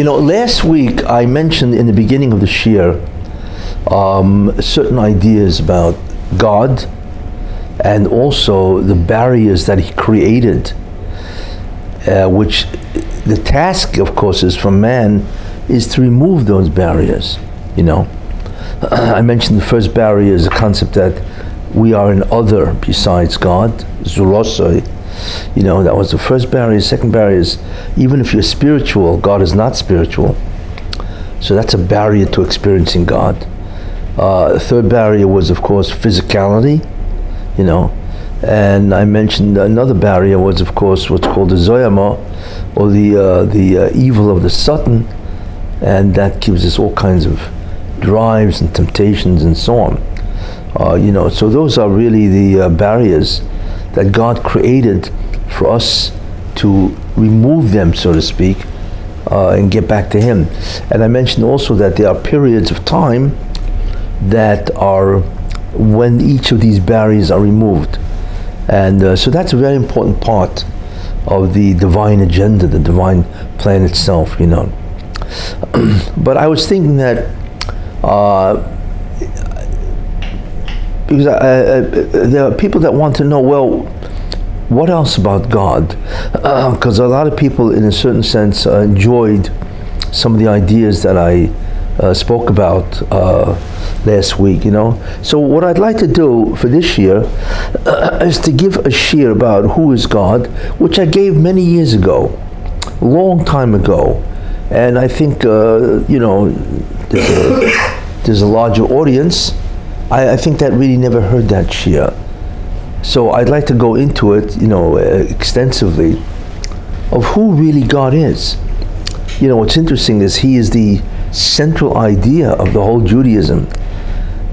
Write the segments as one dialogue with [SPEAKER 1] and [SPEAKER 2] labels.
[SPEAKER 1] Last week I mentioned in the beginning of the shir certain ideas about God and also the barriers that He created, which the task, of course, is for man is to remove those barriers. I mentioned the first barrier is the concept that we are an other besides God, Zulosoi. That was the first barrier. Second barrier is, even if you're spiritual, God is not spiritual. So that's a barrier to experiencing God. The third barrier was, of course, physicality, and I mentioned another barrier was, of course, what's called the Zoyama, or the evil of the Satan, and that gives us all kinds of drives and temptations and so on. So those are really the barriers that God created for us to remove them, so to speak, and get back to Him. And I mentioned also that there are periods of time that are when each of these barriers are removed. And so that's a very important part of the divine agenda, the divine plan itself, But I was thinking that because there are people that want to know, well, what else about God? Because a lot of people, in a certain sense, enjoyed some of the ideas that I spoke about last week, So what I'd like to do for this year is to give a shir about who is God, which I gave many years ago, a long time ago. And I think, there's a larger audience. I think that really never heard that shir. So I'd like to go into it, extensively, of who really God is. What's interesting is He is the central idea of the whole Judaism.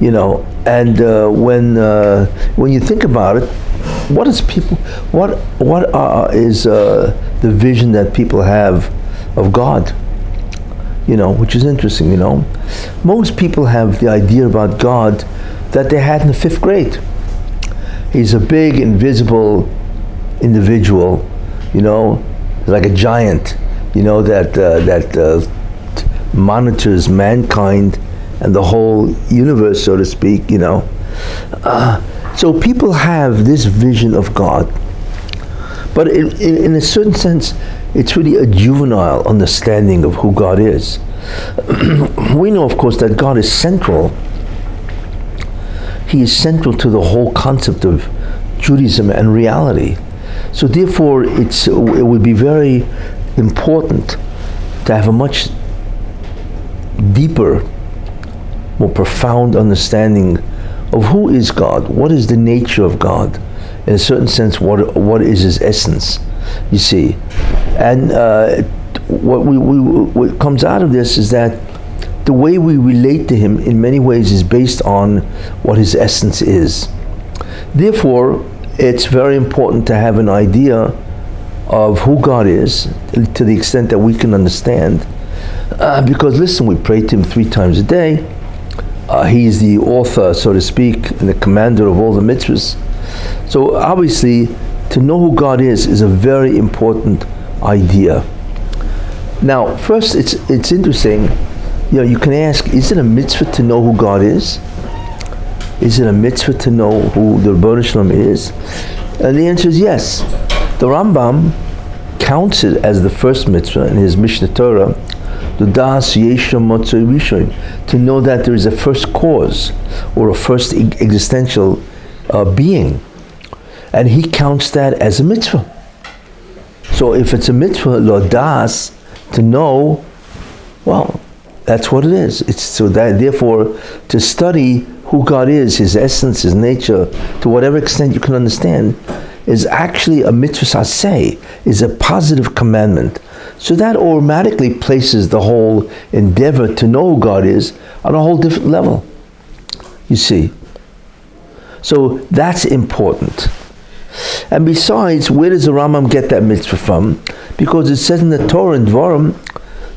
[SPEAKER 1] And when you think about it, what is the vision that people have of God? Which is interesting. Most people have the idea about God that they had in the 5th grade. He's a big, invisible individual, like a giant, that monitors mankind and the whole universe, so to speak, So people have this vision of God. But in a certain sense, it's really a juvenile understanding of who God is. We know, of course, that God is central. He is central to the whole concept of Judaism and reality. So therefore, it would be very important to have a much deeper, more profound understanding of who is God, what is the nature of God, in a certain sense, what is His essence, you see. And what comes out of this is that the way we relate to Him in many ways is based on what His essence is. Therefore, it's very important to have an idea of who God is, to the extent that we can understand. Because listen, we pray to Him 3 times a day. He is the author, so to speak, and the commander of all the mitzvahs. So obviously, to know who God is a very important idea. Now, first, it's interesting. You can ask, is it a mitzvah to know who God is? Is it a mitzvah to know who the Rebbeinu Shalom is? And the answer is yes. The Rambam counts it as the first mitzvah in his Mishnah Torah, to know that there is a first cause or a first existential being, and he counts that as a mitzvah. So if it's a mitzvah, lo das, to know, well, that's what it is. It's so that therefore to study who God is, His essence, His nature, to whatever extent you can understand, is actually a mitzvah saseh, is a positive commandment. So that automatically places the whole endeavor to know who God is on a whole different level. You see. So that's important. And besides, where does the Rambam get that mitzvah from? Because it says in the Torah in Dvarim,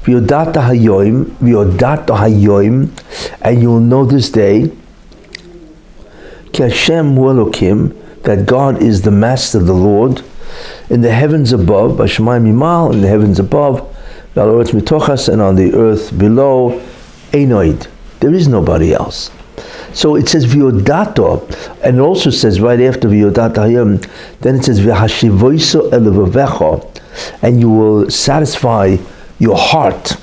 [SPEAKER 1] V'yodata hayoim, and you will know this day, Ki Hashem hu Elokim, that God is the Master, the Lord, in the heavens above, B'shamayim Yimal, in the heavens above, and on the earth below, Einoid. There is nobody else. So it says V'yodato, and it also says right after V'yodato Hayom, then it says V'hashivoiso elevavecho, and you will satisfy your heart.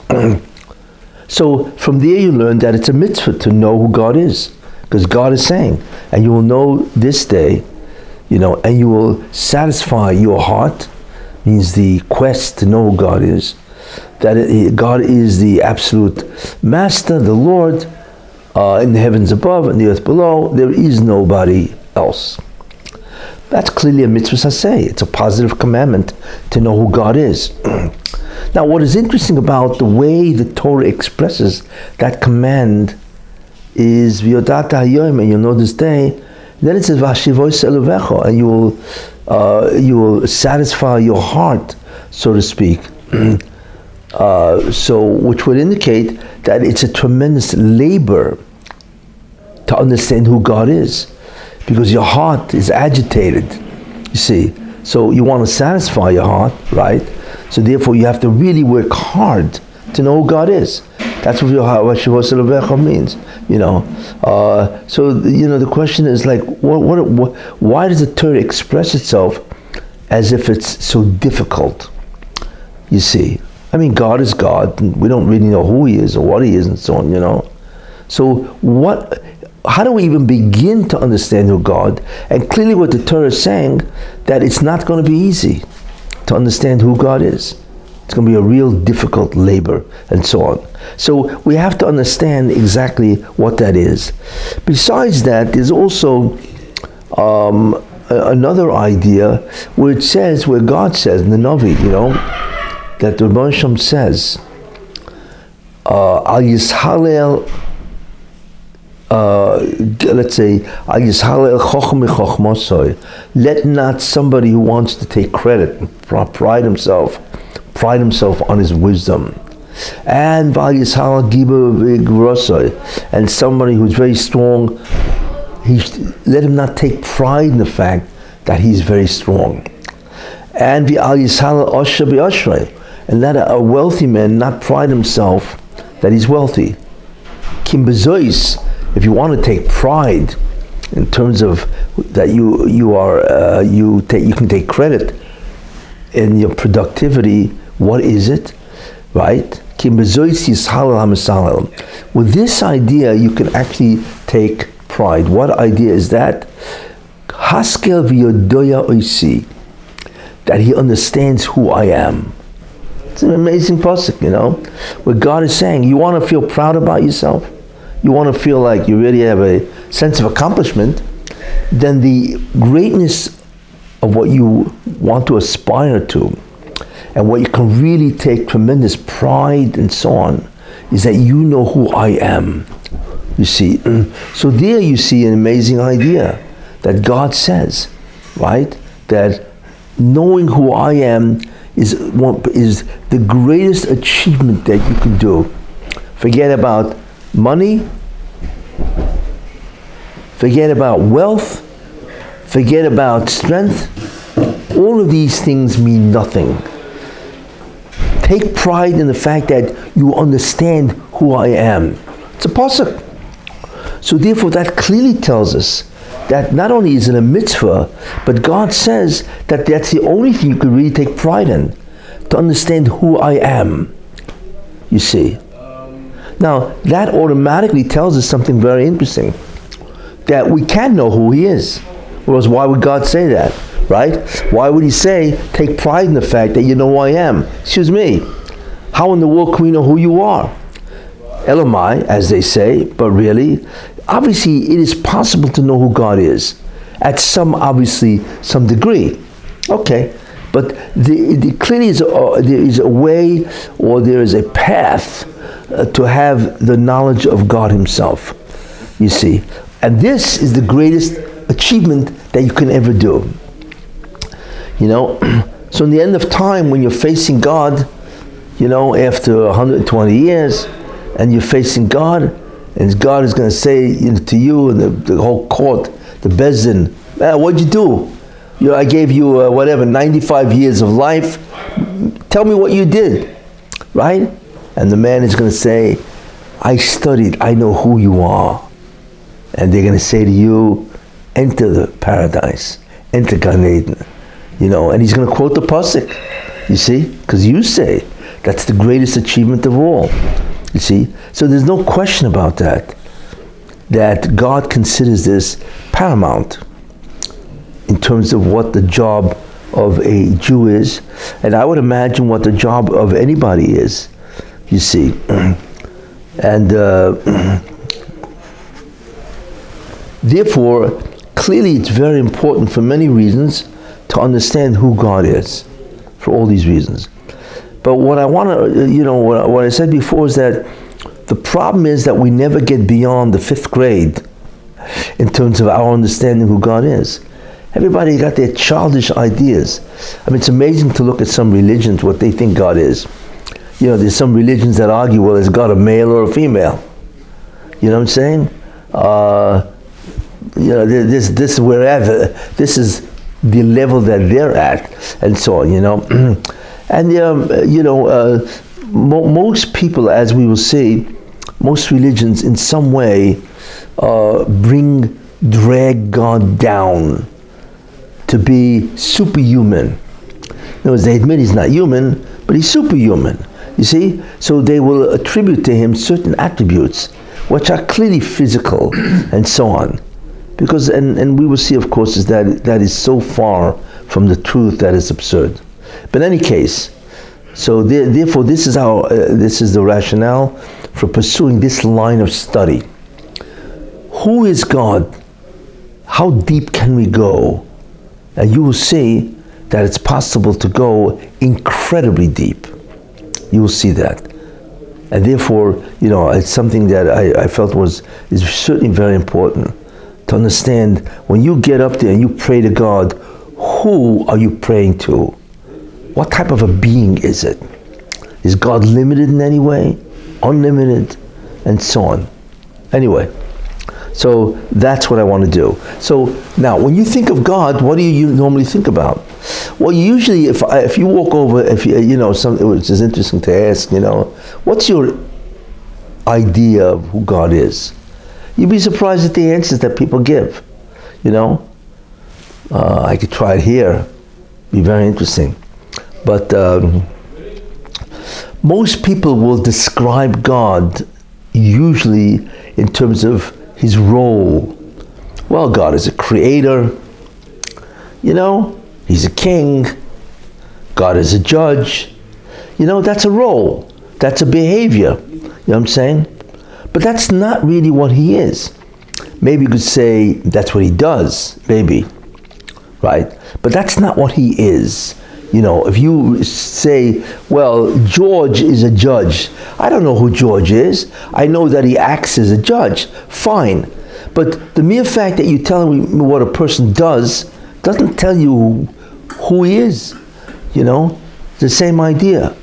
[SPEAKER 1] So from there you learn that it's a mitzvah to know who God is, because God is saying, and you will know this day, and you will satisfy your heart, means the quest to know who God is, that God is the absolute master, the Lord, in the heavens above and the earth below. There is nobody else. That's clearly a mitzvah saseh. It's a positive commandment to know who God is. Now, what is interesting about the way the Torah expresses that command is V'yodata hayom, and you'll know this day. Then it says V'hashivois elevecho, and you will satisfy your heart, so to speak. So, which would indicate that it's a tremendous labor to understand who God is, because your heart is agitated, you see. So you want to satisfy your heart, right? So therefore you have to really work hard to know who God is. That's what V'hashivois elevecho means, So the question is like, why does the Torah express itself as if it's so difficult? You see, I mean, God is God, and we don't really know who He is or what He is, and so on. So how do we even begin to understand who God? And clearly, what the Torah is saying, that it's not going to be easy to understand who God is. It's going to be a real difficult labor, and so on. So we have to understand exactly what that is. Besides that, there's also another idea where God says in the Navi, that the Rebbe Shem says, Al Yishalel, let's say, Al Yishalel Chochem Michochmosoi. Let not somebody who wants to take credit, pride himself on his wisdom. And Val Yishalel Giba V'Grosoi, and somebody who's very strong, let him not take pride in the fact that he's very strong. And V'Al Yishalel Osher B'Oshrei, and let a wealthy man not pride himself that he's wealthy. Kim bezois, if you want to take pride in terms of that you can take credit in your productivity, what is it? Right? Kim bezois yishalel hamisalel. With this idea, you can actually take pride. What idea is that? Haskel v'yodoya oisi, that he understands who I am. It's an amazing pasuk, where God is saying, you want to feel proud about yourself, you want to feel like you really have a sense of accomplishment, then the greatness of what you want to aspire to, and what you can really take tremendous pride and so on, is that you know who I am. You see, so there you see an amazing idea that God says, right? That knowing who I am is the greatest achievement that you can do. Forget about money, forget about wealth, forget about strength. All of these things mean nothing. Take pride in the fact that you understand who I am. It's a pasuk. So therefore that clearly tells us that not only is it a mitzvah, but God says that that's the only thing you could really take pride in, to understand who I am, you see. Now, that automatically tells us something very interesting, that we can know who He is. Whereas why would God say that, right? Why would He say, take pride in the fact that you know who I am? Excuse me, how in the world can we know who you are? Elamai, as they say, but really, obviously it is possible to know who God is at some degree. Okay, but clearly there is a way, or there is a path to have the knowledge of God Himself, you see. And this is the greatest achievement that you can ever do. So in the end of time, when you're facing God, after 120 years, and you're facing God, and God is going to say to you and the whole court, the Bezdin, what'd you do? I gave you 95 years of life. Tell me what you did. right? And the man is going to say, I studied, I know who you are. And they're going to say to you, enter the paradise, enter Gan Eden, and he's going to quote the pasuk, you see, because you say that's the greatest achievement of all, you see. So there's no question about that God considers this paramount in terms of what the job of a Jew is, and I would imagine what the job of anybody is, you see. And therefore, clearly it's very important for many reasons to understand who God is, for all these reasons. But what I want to, what I said before is that the problem is that we never get beyond the 5th grade in terms of our understanding who God is. Everybody got their childish ideas. I mean, it's amazing to look at some religions, what they think God is. There's some religions that argue, well, is God a male or a female? You know what I'm saying? This wherever, this is the level that they're at, and so on, And, most people, as we will see, most religions in some way drag God down to be superhuman. In other words, they admit he's not human, but he's superhuman. You see? So they will attribute to him certain attributes which are clearly physical and so on. Because, and we will see, of course, is that is so far from the truth that is absurd. But in any case, so therefore this is the rationale for pursuing this line of study. Who is God? How deep can we go? And you will see that it's possible to go incredibly deep. You will see that. And therefore, it's something that I felt is certainly very important to understand. When you get up there and you pray to God, who are you praying to? What type of a being is it? Is God limited in any way? Unlimited? And so on. Anyway, so that's what I want to do. So now, when you think of God, what do you normally think about? Well, usually, if you walk over, which is interesting to ask, what's your idea of who God is? You'd be surprised at the answers that people give. I could try it here. Be very interesting. But most people will describe God usually in terms of his role. Well, God is a creator. He's a king. God is a judge. That's a role. That's a behavior. You know what I'm saying? But that's not really what he is. Maybe you could say that's what he does, maybe, right? But that's not what he is. If you say, well, George is a judge. I don't know who George is. I know that he acts as a judge. Fine. But the mere fact that you tell me what a person does doesn't tell you who he is. It's the same idea.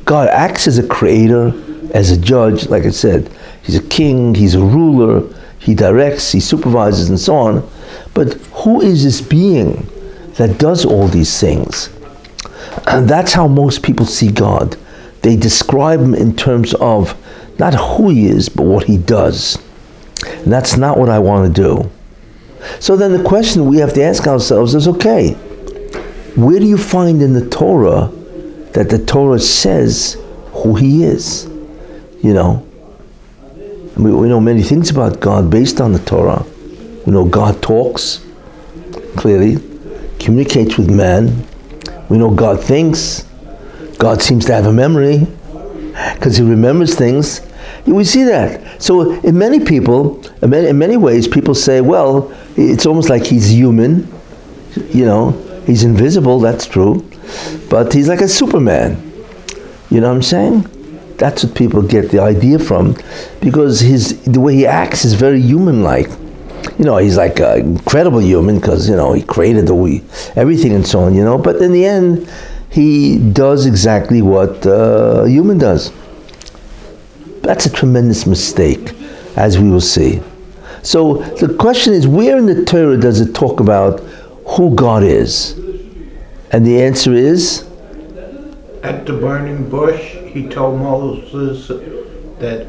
[SPEAKER 1] God acts as a creator, as a judge, like I said. He's a king, he's a ruler, he directs, he supervises, and so on. But who is this being that does all these things? And that's how most people see God. They describe him in terms of not who he is, but what he does. And that's not what I want to do. So then the question we have to ask ourselves is, okay, where do you find in the Torah that the Torah says who he is? We know many things about God based on the Torah. We know God talks, clearly, communicates with man. We know God thinks. God seems to have a memory because he remembers things. We see that. So in many people, in many ways, people say, well, it's almost like he's human. He's invisible, that's true. But he's like a Superman. You know what I'm saying? That's what people get the idea from, because the way he acts is very human-like. He's like an incredible human because, he created everything and so on, But in the end, he does exactly what a human does. That's a tremendous mistake, as we will see. So the question is, where in the Torah does it talk about who God is? And the answer is
[SPEAKER 2] at the burning bush, he told Moses that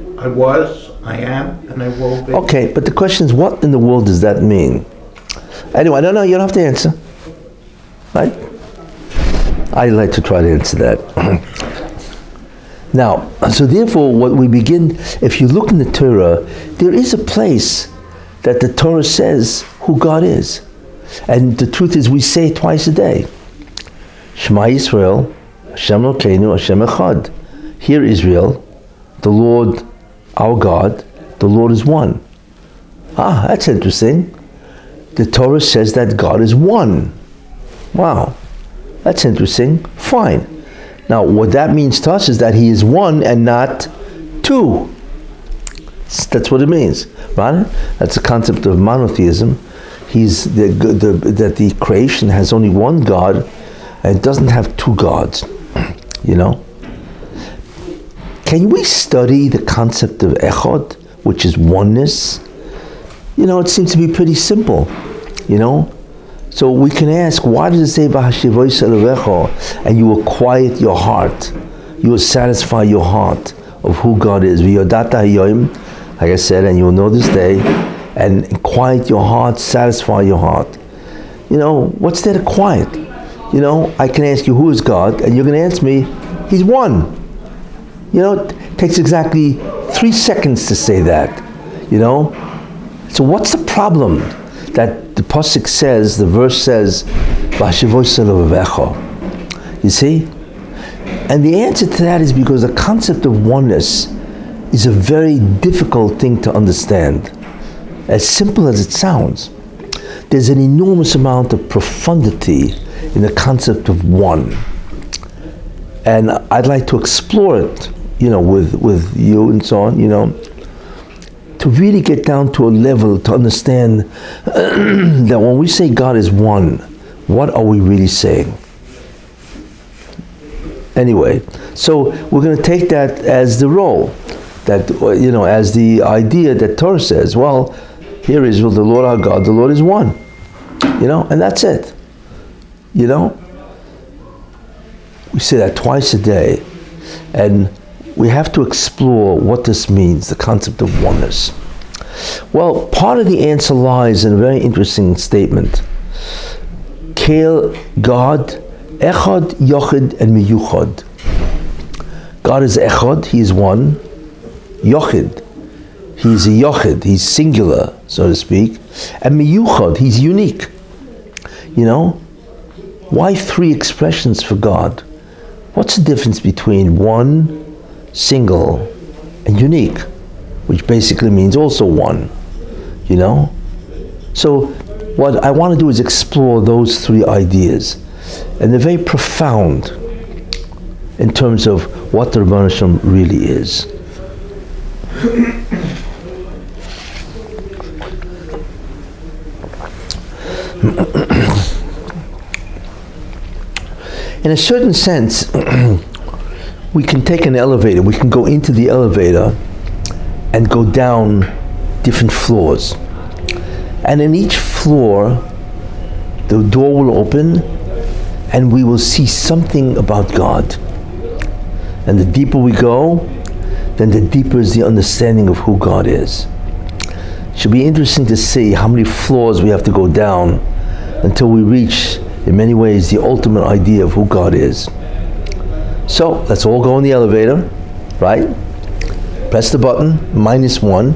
[SPEAKER 2] I am, and I will be.
[SPEAKER 1] Okay, but the question is, what in the world does that mean? Anyway, no, you don't have to answer. Right? I like to try to answer that. Now, so therefore, what we begin, if you look in the Torah, there is a place that the Torah says who God is. And the truth is, we say it twice a day. Shema Yisrael, Hashem Elokeinu, Hashem Echad. Hear Israel, the Lord, our God, the Lord is one. Ah, that's interesting. The Torah says that God is one. Wow, that's interesting. Fine. Now, what that means to us is that He is one and not two. That's what it means, right? That's the concept of monotheism. He's that the creation has only one God, and it doesn't have two gods. You know. Can we study the concept of echad, which is oneness? You know, it seems to be pretty simple. You know. So we can ask, why does it say "V'hashivois elevecha" and you will quiet your heart, you will satisfy your heart of who God is? V'yodata hayoim, like I said, and you will know this day, and quiet your heart, satisfy your heart. You know, what's there to quiet? You know, I can ask you, who is God? And you're going to answer me, He's one. You know, it takes exactly 3 seconds to say that. You know? So what's the problem that the pasuk says, the verse says, "V'hashivois elevecha"? You see? And the answer to that is because the concept of oneness is a very difficult thing to understand. As simple as it sounds, there's an enormous amount of profundity in the concept of one. And I'd like to explore it, you know, with you and so on, you know, to really get down to a level to understand that when we say God is one, what are we really saying? Anyway, so we're going to take that as the role, that, you know, as the idea that Torah says, well, here is, well, the Lord our God, the Lord is one, you know, and that's it, you know. We say that twice a day, and we have to explore what this means, the concept of oneness. Well, part of the answer lies in a very interesting statement. Kel, God, Echad, Yochid, and Miyuchad. God is Echad, He is one. Yochid, He's a Yochid, He's singular, so to speak. And Miyuchad, He's unique. You know? Why 3 expressions for God? What's the difference between one, single, and unique, which basically means also one, you know? So what I want to do is explore those 3 ideas, and they're very profound in terms of what the Rebbeinu Shalom really is. In a certain sense, we can take an elevator, we can go into the elevator and go down different floors. And in each floor, the door will open and we will see something about God. And the deeper we go, then the deeper is the understanding of who God is. It should be interesting to see how many floors we have to go down until we reach, in many ways, the ultimate idea of who God is. So let's all go in the elevator, right? Press the button, -1.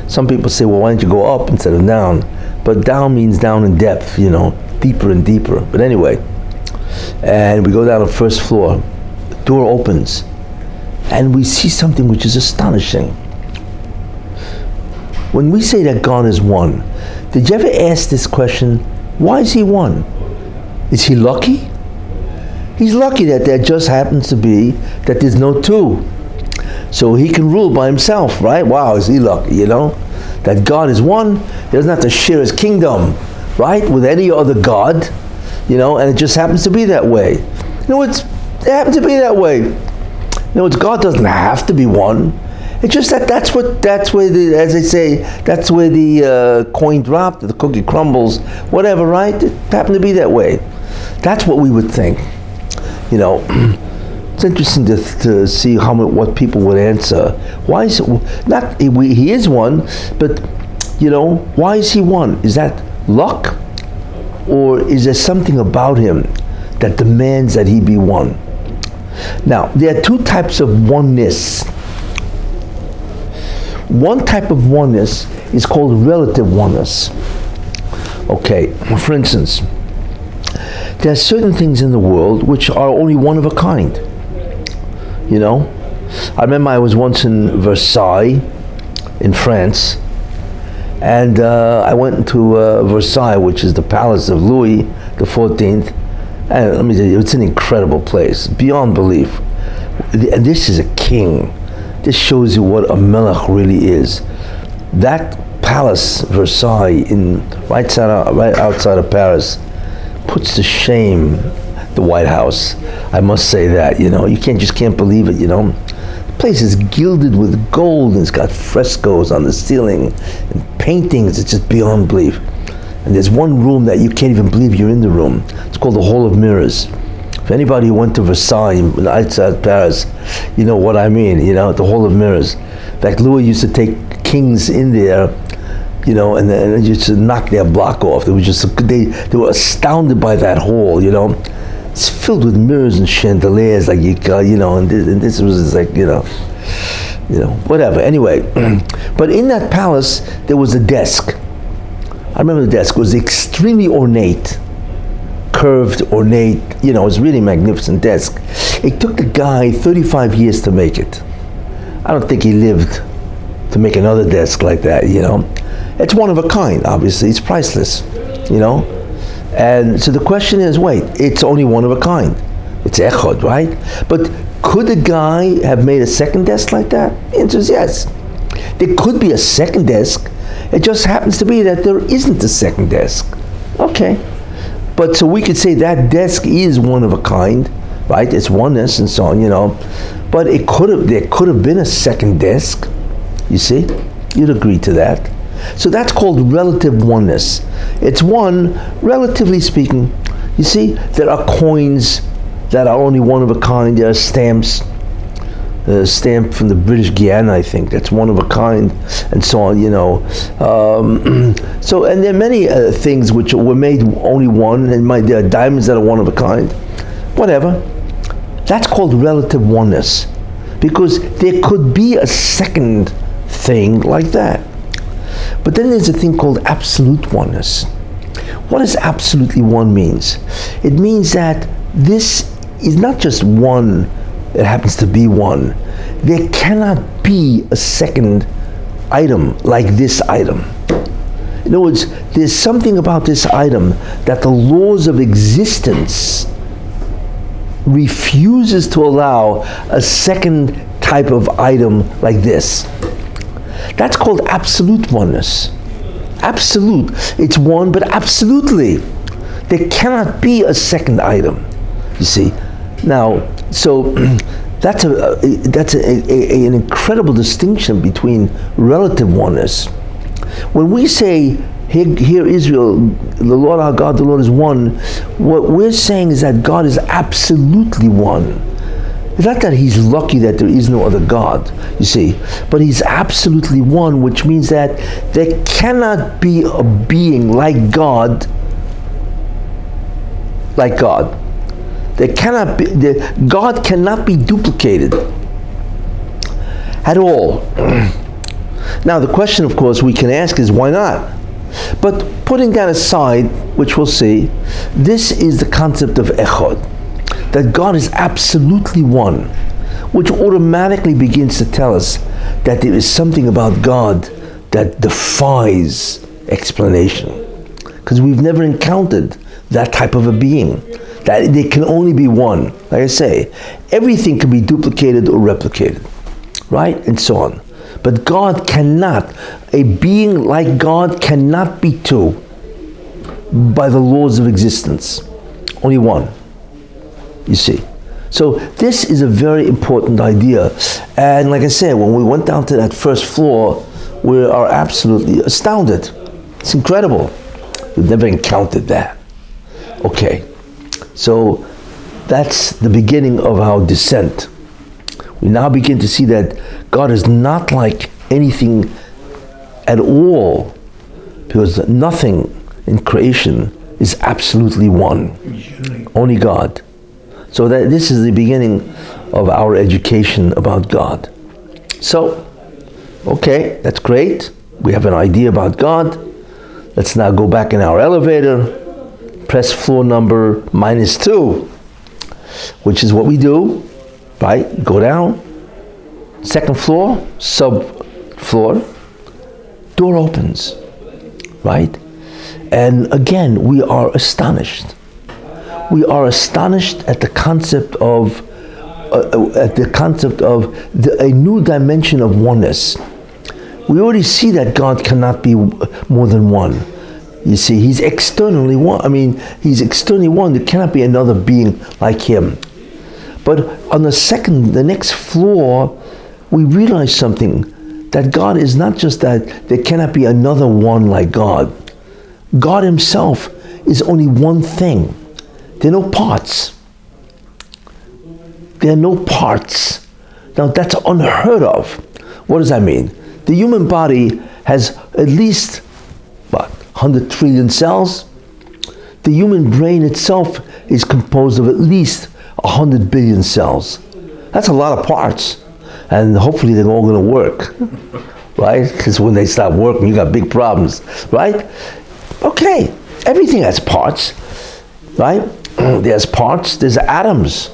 [SPEAKER 1] Some people say, well, why don't you go up instead of down? But down means down in depth, you know, deeper and deeper. But anyway, and we go down to the first floor. The door opens, and we see something which is astonishing. When we say that God is one, did you ever ask this question, why is He one? Is He lucky? He's lucky that there just happens to be that there's no 2. So He can rule by Himself, right? Wow, is He lucky, you know? That God is one, He doesn't have to share His kingdom, right? With any other God, you know, and it just happens to be that way. You know, it happens to be that way. You know, God doesn't have to be one. It's just that's where the, as they say, that's where the coin dropped, the cookie crumbles, whatever, right? It happened to be that way. That's what we would think, you know. It's interesting to see what people would answer. Why is it not? He is one, but why is he one? Is that luck, or is there something about him that demands that he be one? Now, there are two types of oneness. One type of oneness is called relative oneness. Okay, for instance, there are certain things in the world which are only one of a kind. I remember I was once in Versailles, in France, and I went into Versailles, which is the palace of Louis XIV, and let me tell you, it's an incredible place, beyond belief. And this is a king. This shows you what a melech really is. That palace, Versailles, right outside of Paris, puts to shame the White House. I must say that, you can't believe it, The place is gilded with gold, and it's got frescoes on the ceiling and paintings. It's just beyond belief. And there's one room that you can't even believe you're in the room. It's called the Hall of Mirrors. If anybody who went to Versailles outside Paris, you know what I mean, the Hall of Mirrors. In fact, Louis used to take kings in there, and then used to knock their block off. It was just, they were astounded by that hall, It's filled with mirrors and chandeliers, like and this was like, whatever. Anyway, but in that palace, there was a desk. I remember the desk. It was extremely ornate. Curved, ornate, it was really magnificent desk. It took the guy 35 years to make it. I don't think he lived to make another desk like that, It's one of a kind, obviously. It's priceless, And so the question is, wait, it's only one of a kind. It's echod, right? But could the guy have made a second desk like that? The answer is yes. There could be a second desk. It just happens to be that there isn't a second desk. Okay. But so we could say that desk is one of a kind, right? It's oneness and so on, But there could have been a second desk. You see? You'd agree to that. So that's called relative oneness. It's one, relatively speaking. You see, there are coins that are only one of a kind. There are stamps. A stamp from the British Guiana, I think, that's one of a kind, and so on, So, and there are many things which were made only one, and there are diamonds that are one of a kind. Whatever. That's called relative oneness, because there could be a second thing like that. But then there's a thing called absolute oneness. What does absolutely one means? It means that this is not just one. It happens to be one. There cannot be a second item like this item. In other words, there's something about this item that the laws of existence refuses to allow a second type of item like this. That's called absolute oneness. Absolute. It's one, but absolutely. There cannot be a second item. You see? Now, so that's an incredible distinction between relative oneness. When we say, hear Israel, the Lord our God, the Lord is one, what we're saying is that God is absolutely one. It's not that he's lucky that there is no other God, you see, but he's absolutely one, which means that there cannot be a being like God. God cannot be duplicated at all. Now the question, of course, we can ask is why not? But putting that aside, which we'll see, this is the concept of echad, that God is absolutely one, which automatically begins to tell us that there is something about God that defies explanation, because we've never encountered that type of a being. That there can only be one. Like I say, everything can be duplicated or replicated, right? And so on. But God cannot, a being like God cannot be two by the laws of existence. Only one, you see. So this is a very important idea. And like I said, when we went down to that first floor, we are absolutely astounded. It's incredible. We've never encountered that. Okay. So That's the beginning of our descent. We now begin to see that God is not like anything at all, because nothing in creation is absolutely one. Only God. So that this is the beginning of our education about God. So, okay, that's great. We have an idea about God. Let's now go back in our elevator, press floor number -2, which is what we do, right? Go down, second floor, subfloor, door opens, right? And again, we are astonished. We are astonished at the concept of a new dimension of oneness. We already see that God cannot be more than one. You see, he's externally one. I mean, he's externally one. There cannot be another being like him. But on the next floor, we realize something, that God is not just that there cannot be another one like God. God himself is only one thing. There are no parts. There are no parts. Now that's unheard of. What does that mean? The human body has at least, 100 trillion cells? The human brain itself is composed of at least 100 billion cells. That's a lot of parts. And hopefully they're all going to work, right? Because when they stop working, you got big problems, right? Okay, everything has parts, right? There's parts, there's atoms.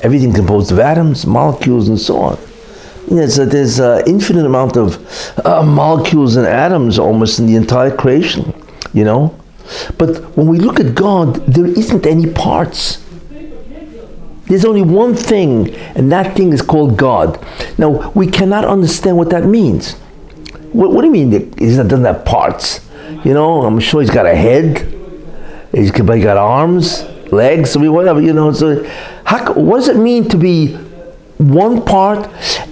[SPEAKER 1] Everything composed of atoms, molecules, and so on. There's an infinite amount of molecules and atoms almost in the entire creation, you know? But when we look at God, there isn't any parts. There's only one thing, and that thing is called God. Now, we cannot understand what that means. What do you mean he doesn't have parts? You know, I'm sure he's got a head, he's got arms, legs, I mean, whatever, you know. So, what does it mean to be one part,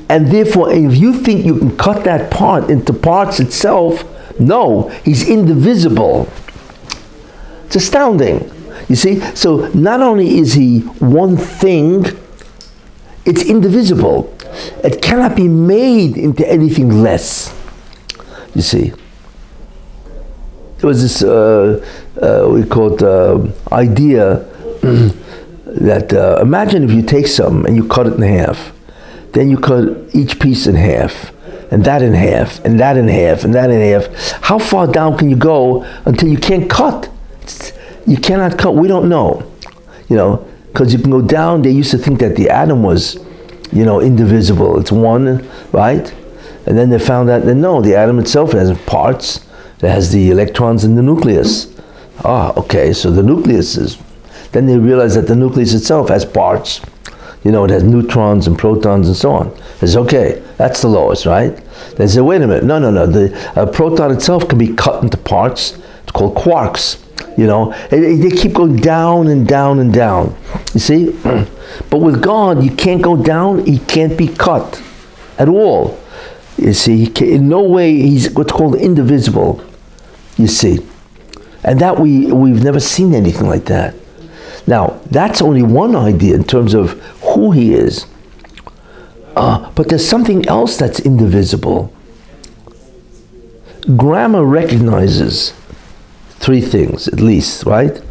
[SPEAKER 1] and therefore, if you think you can cut that part into parts itself, no, he's indivisible. It's astounding. You see, so not only is he one thing, it's indivisible. It cannot be made into anything less. You see, there was this we call it idea that imagine if you take something and you cut it in half, then you cut each piece in half, and that in half, and that in half, and that in half. How far down can you go until you can't cut? You cannot cut. We don't know, you know, because you can go down. They used to think that the atom was, you know, indivisible. It's one, right? And then they found out that no, the atom itself has parts. It has the electrons in the nucleus. Okay, so the nucleus is. Then they realized that the nucleus itself has parts. You know, it has neutrons and protons and so on. It's okay. That's the lowest, right? They say, wait a minute. No. The proton itself can be cut into parts. It's called quarks. You know, they keep going down and down and down. You see? But with God, you can't go down. He can't be cut at all. You see, in no way he's what's called indivisible. You see, and that we've never seen anything like that. Now, that's only one idea in terms of who he is. But there's something else that's indivisible. Grammar recognizes three things, at least, right?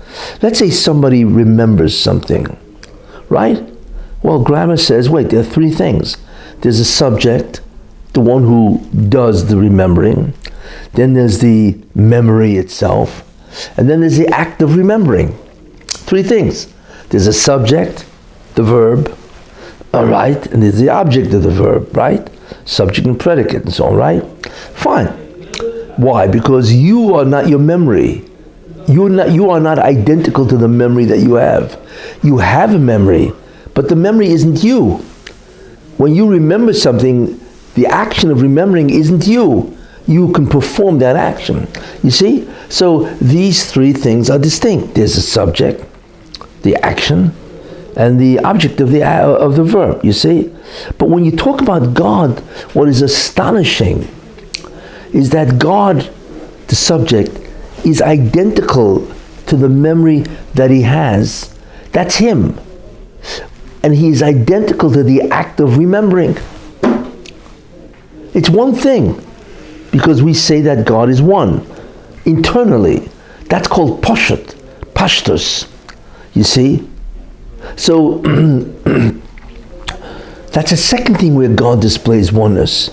[SPEAKER 1] Let's say somebody remembers something, right? Well, grammar says, wait, there are three things. There's a subject, the one who does the remembering. Then there's the memory itself. And then there's the act of remembering. Three things. There's a subject, the verb, all right? And there's the object of the verb, right? Subject and predicate and so on, right? Fine. Why? Because you are not your memory. You are not identical to the memory that you have. You have a memory, but the memory isn't you. When you remember something, the action of remembering isn't you. You can perform that action. You see? So these three things are distinct. There's the subject, the action, and the object of the verb, you see? But when you talk about God, what is astonishing is that God, the subject, is identical to the memory that he has. That's him. And he is identical to the act of remembering. It's one thing, because we say that God is one, internally. That's called pashtus, you see? So, that's a second thing where God displays oneness,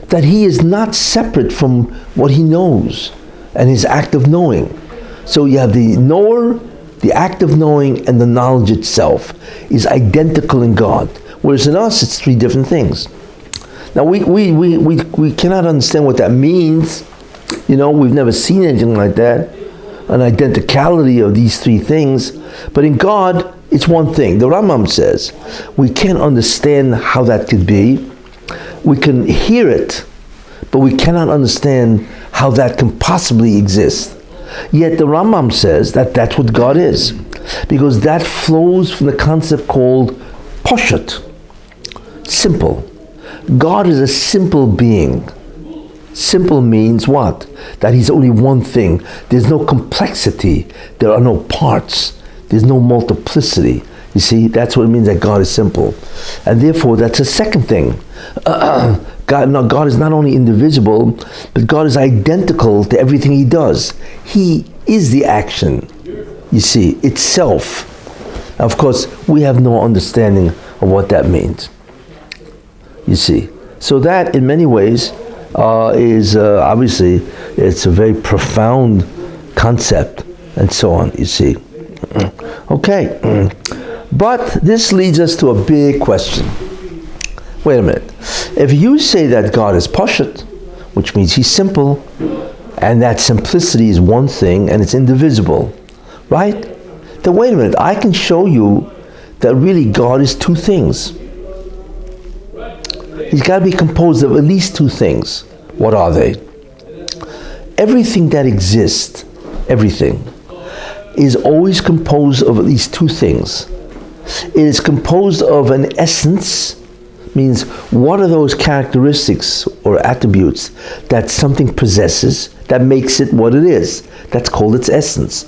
[SPEAKER 1] that he is not separate from what he knows and his act of knowing. So you have the knower, the act of knowing, and the knowledge itself is identical in God. Whereas in us, it's three different things. Now, we cannot understand what that means. You know, we've never seen anything like that, an identicality of these three things. But in God, it's one thing. The Rambam says, we can't understand how that could be. We can hear it, but we cannot understand how that can possibly exist. Yet the Rambam says that that's what God is, because that flows from the concept called poshet, simple. God is a simple being. Simple means what? That he's only one thing. There's no complexity. There are no parts. There's no multiplicity. You see, that's what it means that God is simple. And therefore, that's a second thing. God is not only indivisible, but God is identical to everything he does. He is the action, you see, itself. Of course, we have no understanding of what that means, you see. So that, in many ways, is obviously, it's a very profound concept, and so on, you see. Okay. But this leads us to a big question. Wait a minute. If you say that God is poshet, which means he's simple, and that simplicity is one thing and it's indivisible, right? Then wait a minute. I can show you that really God is two things. He's got to be composed of at least two things. What are they? Everything that exists, everything, is always composed of at least two things. It is composed of an essence, means what are those characteristics or attributes that something possesses that makes it what it is. That's called its essence.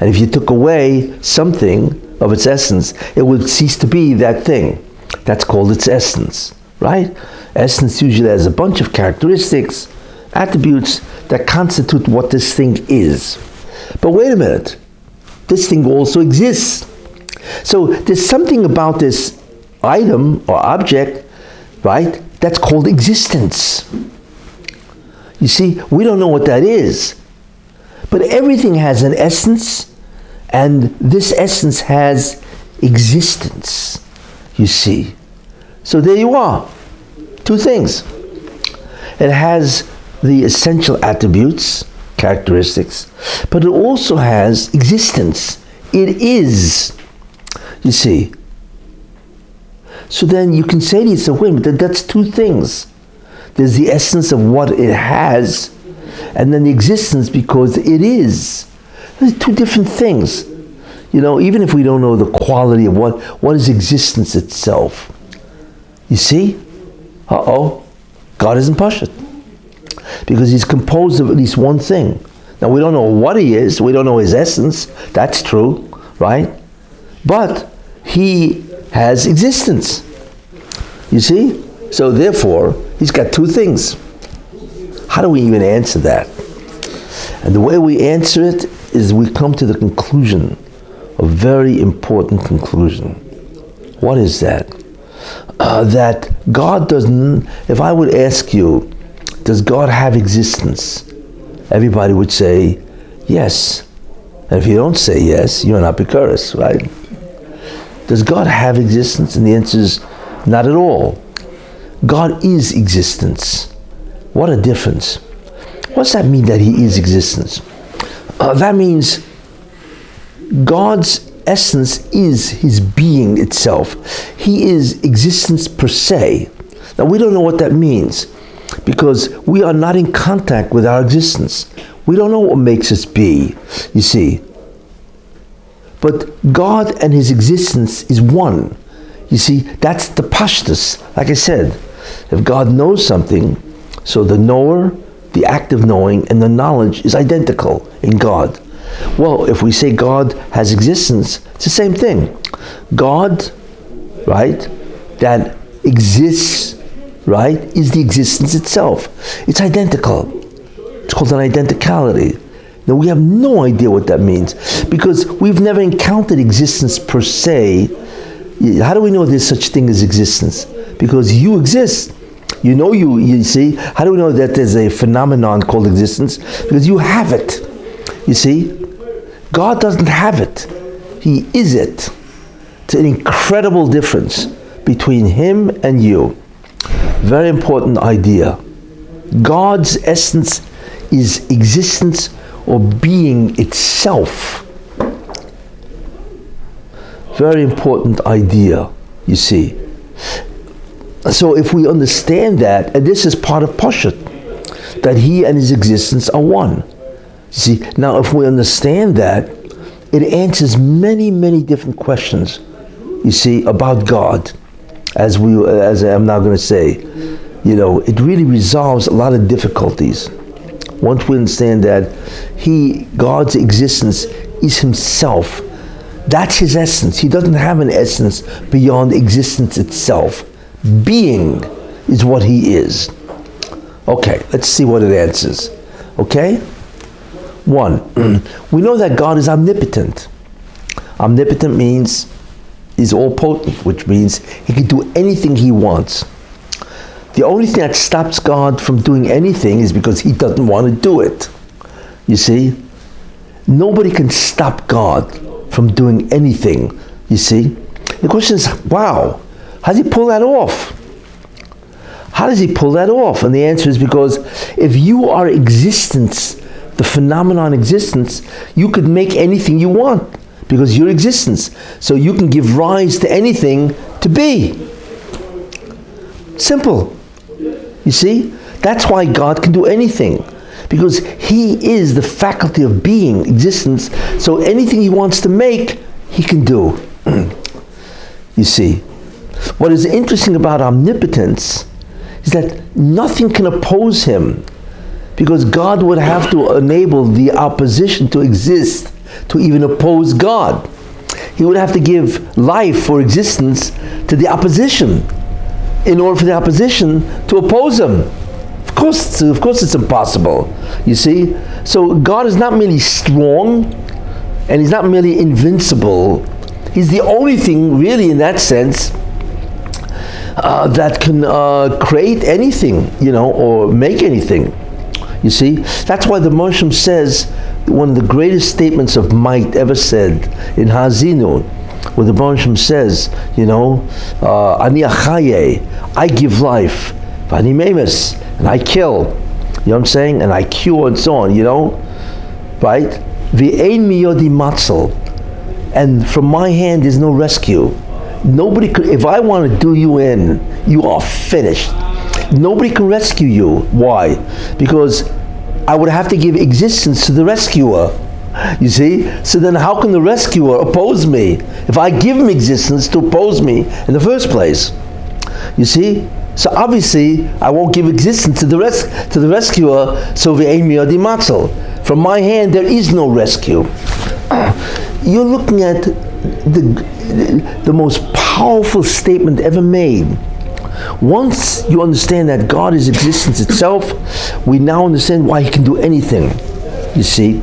[SPEAKER 1] And if you took away something of its essence, it would cease to be that thing. That's called its essence, right? Essence usually has a bunch of characteristics, attributes that constitute what this thing is. But wait a minute, this thing also exists. So there's something about this item or object, right, that's called existence. You see, we don't know what that is. But everything has an essence, and this essence has existence, you see. So there you are. Two things. It has the essential attributes, characteristics, but it also has existence. It is. You see. So then you can say to yourself, wait a minute, that's two things. There's the essence of what it has, and then the existence because it is. There's two different things. You know, even if we don't know the quality of what is existence itself. You see? God isn't poshet. Because he's composed of at least one thing. Now we don't know what he is, we don't know his essence, that's true, right? But he has existence. You see? So therefore, he's got two things. How do we even answer that? And the way we answer it is we come to the conclusion, a very important conclusion. What is that? That God doesn't, if I would ask you, does God have existence? Everybody would say, yes. And if you don't say yes, you're not Bikuris, right? Does God have existence? And the answer is, not at all. God is existence. What a difference. What's that mean that he is existence? That means God's essence is his being itself. He is existence per se. Now we don't know what that means because we are not in contact with our existence. We don't know what makes us be, you see. But God and his existence is one. You see, that's the pashtus. Like I said, if God knows something, so the knower, the act of knowing, and the knowledge is identical in God. Well, if we say God has existence, it's the same thing. God right, that exists, right, is the existence itself. It's identical. It's called an identicality. Now we have no idea what that means because we've never encountered existence per se. How do we know there's such thing as existence? Because you exist. You see. How do we know that there's a phenomenon called existence? Because you have it. You see? God doesn't have it. He is it. It's an incredible difference between him and you. Very important idea. God's essence is existence or being itself. Very important idea, you see. So if we understand that, and this is part of Pashut, that he and his existence are one. You see, now if we understand that, it answers many, many different questions, you see, about God. As I'm now going to say, it really resolves a lot of difficulties. Once we understand that God's existence is himself. That's his essence. He doesn't have an essence beyond existence itself. Being is what he is. Okay, let's see what it answers. Okay? 1, we know that God is omnipotent. Omnipotent means he's all potent, which means he can do anything he wants. The only thing that stops God from doing anything is because he doesn't want to do it. You see? Nobody can stop God from doing anything. You see? The question is, wow, how does he pull that off? How does he pull that off? And the answer is because if you are existence, the phenomenon existence, you could make anything you want because you're existence. So you can give rise to anything to be. Simple. You see? That's why God can do anything. Because he is the faculty of being, existence. So anything he wants to make, he can do. You see? What is interesting about omnipotence is that nothing can oppose him. Because God would have to enable the opposition to exist to even oppose God. He would have to give life or existence to the opposition in order for the opposition to oppose him. Of course it's impossible, you see? So God is not merely strong, and he's not merely invincible. He's the only thing, really, in that sense, that can create anything, or make anything. You see? That's why the Moshem says, one of the greatest statements of might ever said in Hazinu, where the Moshem says, Ani achaye, I give life, Vani memes, and I kill. You know what I'm saying? And I cure and so on, right? V'ein miyodi matzel, and from my hand is no rescue. Nobody could, if I want to do you in, you are finished. Nobody can rescue you. Why? Because I would have to give existence to the rescuer. You see? So then how can the rescuer oppose me if I give him existence to oppose me in the first place? You see? So obviously I won't give existence to the rescuer, so v'ein miyodi matzel. From my hand there is no rescue. You're looking at the most powerful statement ever made. Once you understand that God is existence itself, we now understand why he can do anything, you see.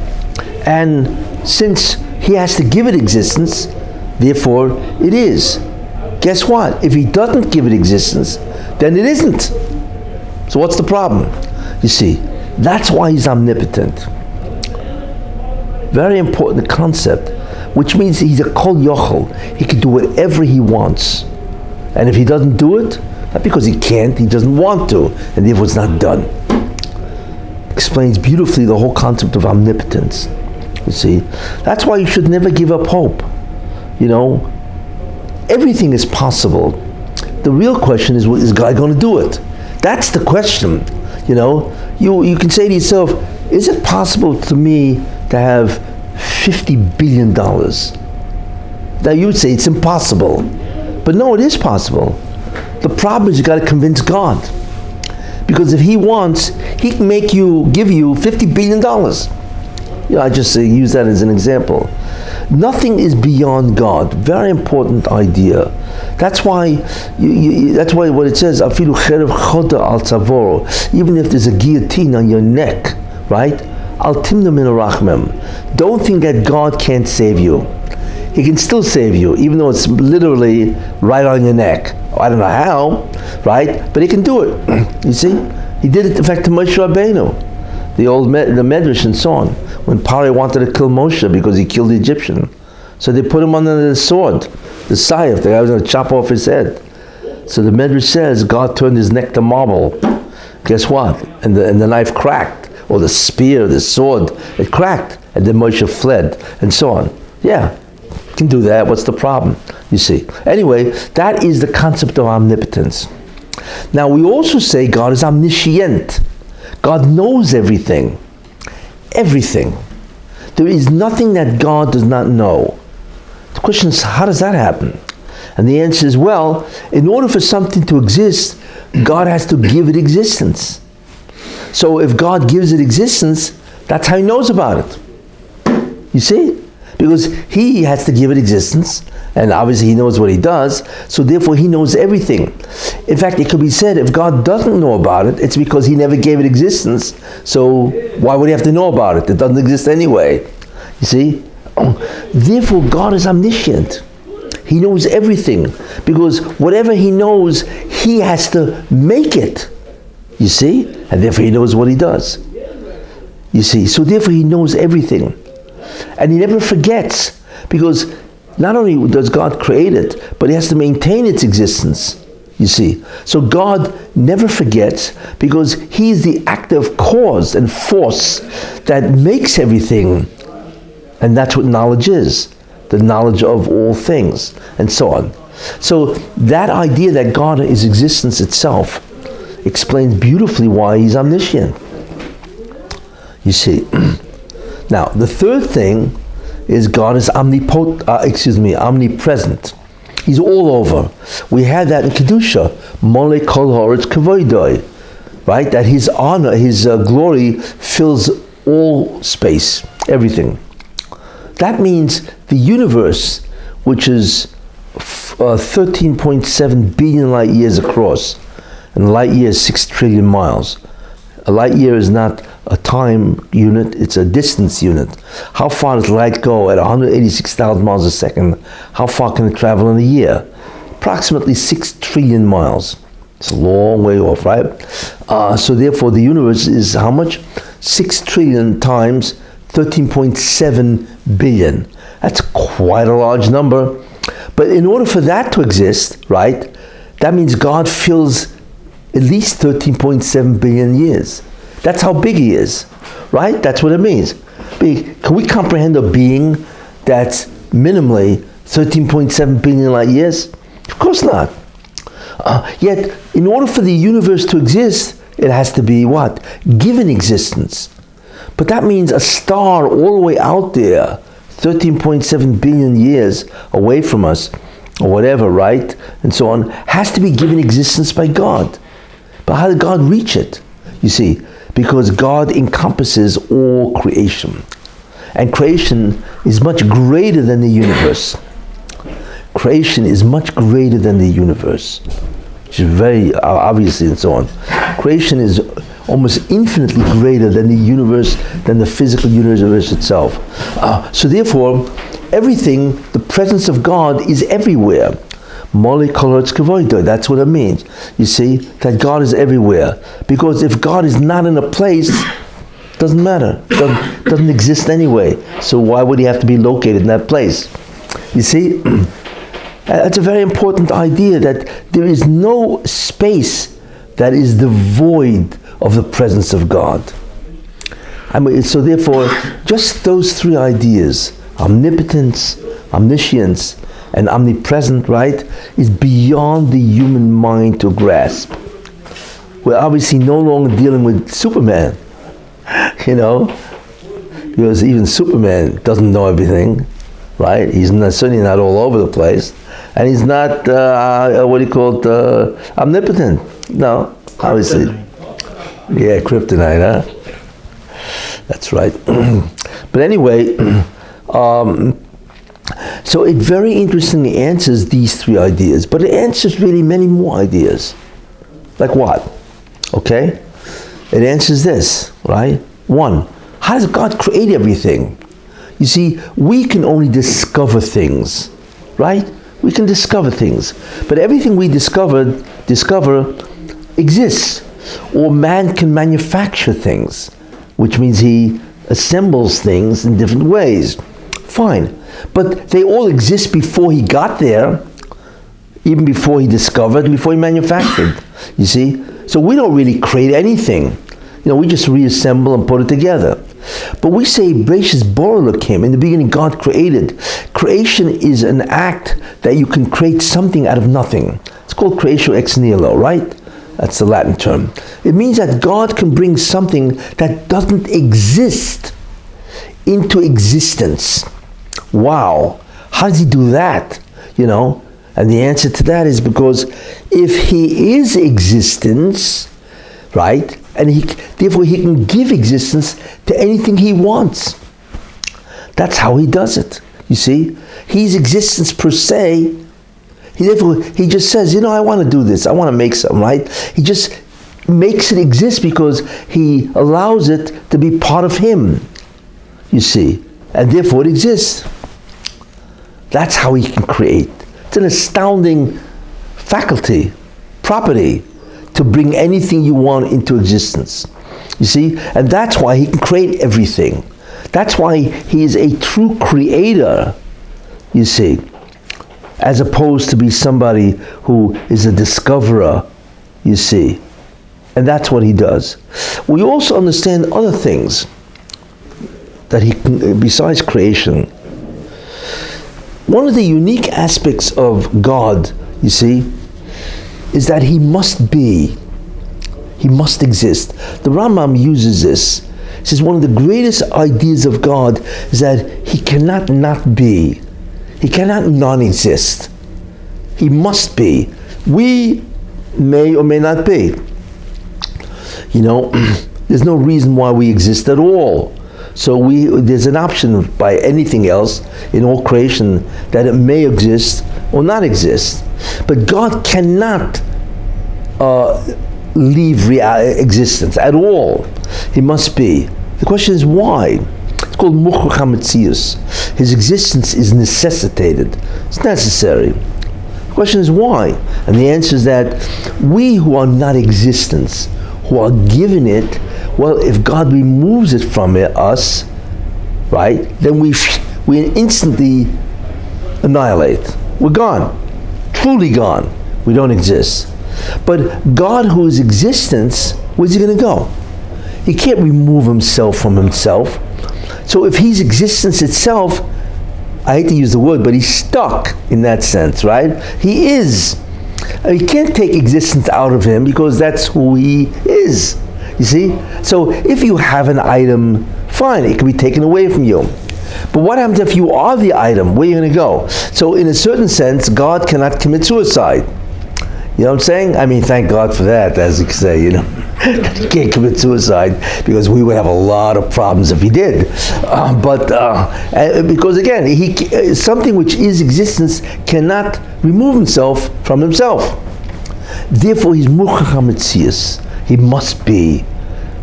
[SPEAKER 1] And since he has to give it existence, therefore it is. Guess what? If he doesn't give it existence, then it isn't. So what's the problem? You see, that's why he's omnipotent. Very important concept, which means he's a kol yochel. He can do whatever he wants. And if he doesn't do it, not because he can't, he doesn't want to, and therefore it's not done. Explains beautifully the whole concept of omnipotence. You see, that's why you should never give up hope. Everything is possible. The real question is God going to do it? That's the question. You can say to yourself, is it possible to me to have $50 billion? Now you would say it's impossible. But no, it is possible. The problem is you got to convince God. Because if he wants, he can give you $50 billion. I just use that as an example. Nothing is beyond God. Very important idea. That's why that's why what it says, afilu cherev choda al tzavoro, even if there's a guillotine on your neck, right? Al timna min arachmem. Don't think that God can't save you. He can still save you, even though it's literally right on your neck. I don't know how, right? But he can do it. You see? He did it, in fact, to Moshe Rabbeinu, the Medrash and so on, when Pari wanted to kill Moshe because he killed the Egyptian. So they put him under the sword, the Saif, the guy was going to chop off his head. So the Medrash says God turned his neck to marble. Guess what? And the knife cracked, or the spear, the sword, it cracked, and then Moshe fled, and so on. Yeah, can do that. What's the problem? You see. Anyway, that is the concept of omnipotence. Now, we also say God is omniscient. God knows everything. Everything. There is nothing that God does not know. The question is, how does that happen? And the answer is, well, in order for something to exist, God has to give it existence. So if God gives it existence, that's how he knows about it. You see? Because he has to give it existence, and obviously he knows what he does, so therefore he knows everything. In fact, it could be said, if God doesn't know about it, it's because he never gave it existence, so why would he have to know about it? It doesn't exist anyway. You see? Therefore, God is omniscient. He knows everything, because whatever he knows, he has to make it. You see? And therefore he knows what he does. You see? So therefore he knows everything. And he never forgets, because not only does God create it, but he has to maintain its existence, you see. So God never forgets, because he is the active cause and force that makes everything. And that's what knowledge is, the knowledge of all things, and so on. So that idea that God is existence itself explains beautifully why he's omniscient. You see. Now, the third thing is God is omnipresent. He's all over. We had that in Kedusha, Mole Kol Haaretz Kavoidoi, right? That his honor, his glory fills all space, everything. That means the universe, which is 13.7 billion light years across, and light year is 6 trillion miles. A light year is not a time unit, it's a distance unit. How far does light go at 186,000 miles a second? How far can it travel in a year? Approximately 6 trillion miles. It's a long way off, right? So therefore the universe is how much? 6 trillion times 13.7 billion. That's quite a large number. But in order for that to exist, right, that means God fills at least 13.7 billion years. That's how big he is, right? That's what it means. Can we comprehend a being that's minimally 13.7 billion light years? Of course not. Yet, in order for the universe to exist, it has to be what? Given existence. But that means a star all the way out there, 13.7 billion years away from us, or whatever, right? And so on, has to be given existence by God. But how did God reach it? You see, because God encompasses all creation. And creation is much greater than the universe. Creation is much greater than the universe, which is very obviously and so on. Creation is almost infinitely greater than the universe, than the physical universe itself. So therefore, everything, the presence of God is everywhere. That's what it means. You see, that God is everywhere. Because if God is not in a place, it doesn't matter. It doesn't exist anyway. So why would he have to be located in that place? You see, that's a very important idea, that there is no space that is devoid of the presence of God. I mean, so therefore, just those three ideas, omnipotence, omniscience, and omnipresent, right, is beyond the human mind to grasp. We're obviously no longer dealing with Superman, you know, because even Superman doesn't know everything, right? He's certainly not all over the place, and he's not omnipotent. No, obviously. Yeah, kryptonite, huh? That's right. But anyway, So it very interestingly answers these three ideas, but it answers really many more ideas. Like what? Okay? It answers this, right? One, how does God create everything? You see, we can only discover things, right? We can discover things, but everything we discover exists. Or man can manufacture things, which means he assembles things in different ways. Fine. But they all exist before he got there, even before he discovered, before he manufactured. You see? So we don't really create anything. We just reassemble and put it together. But we say, Bereishis bara Elokim, in the beginning God created. Creation is an act that you can create something out of nothing. It's called creatio ex nihilo, right? That's the Latin term. It means that God can bring something that doesn't exist into existence. Wow, how does he do that? And the answer to that is because if he is existence, right, and therefore he can give existence to anything he wants. That's how he does it. You see, he's existence per se. He just says, I want to do this. I want to make something, right? He just makes it exist because he allows it to be part of him. You see, and therefore it exists. That's how he can create. It's an astounding faculty, property, to bring anything you want into existence. You see, and that's why he can create everything. That's why he is a true creator, you see, as opposed to be somebody who is a discoverer, you see. And that's what he does. We also understand other things that he can, besides creation. One of the unique aspects of God, you see, is that he must be. He must exist. The Rambam uses this. He says one of the greatest ideas of God is that he cannot not be. He cannot non-exist. He must be. We may or may not be. There's no reason why we exist at all. So there's an option by anything else in all creation that it may exist or not exist. But God cannot leave existence at all. He must be. The question is why? It's called Mukhrach HaMetzius. His existence is necessitated. It's necessary. The question is why? And the answer is that we who are not existence, who are given it, well, if God removes it from us, right, then we instantly annihilate. We're gone. Truly gone. We don't exist. But God, who is existence, where's he going to go? He can't remove himself from himself. So if he's existence itself, I hate to use the word, but he's stuck in that sense, right? He is. You can't take existence out of him because that's who he is. You see? So if you have an item, fine, it can be taken away from you. But what happens if you are the item? Where are you going to go? So in a certain sense, God cannot commit suicide. You know what I'm saying? I mean, thank God for that, as you can say, He can't commit suicide because we would have a lot of problems if he did. Because again, something which is existence cannot remove himself from himself. Therefore, he's Mukhrach HaMetzius. He must be,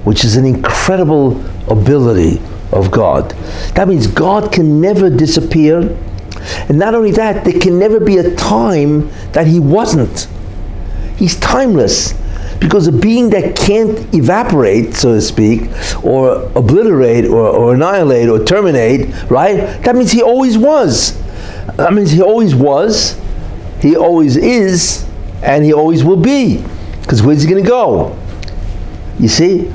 [SPEAKER 1] which is an incredible ability of God. That means God can never disappear. And not only that, there can never be a time that he wasn't. He's timeless. Because a being that can't evaporate, so to speak, or obliterate, or annihilate, or terminate, right? That means he always was. That means he always was, he always is, and he always will be. Because where's he going to go? You see?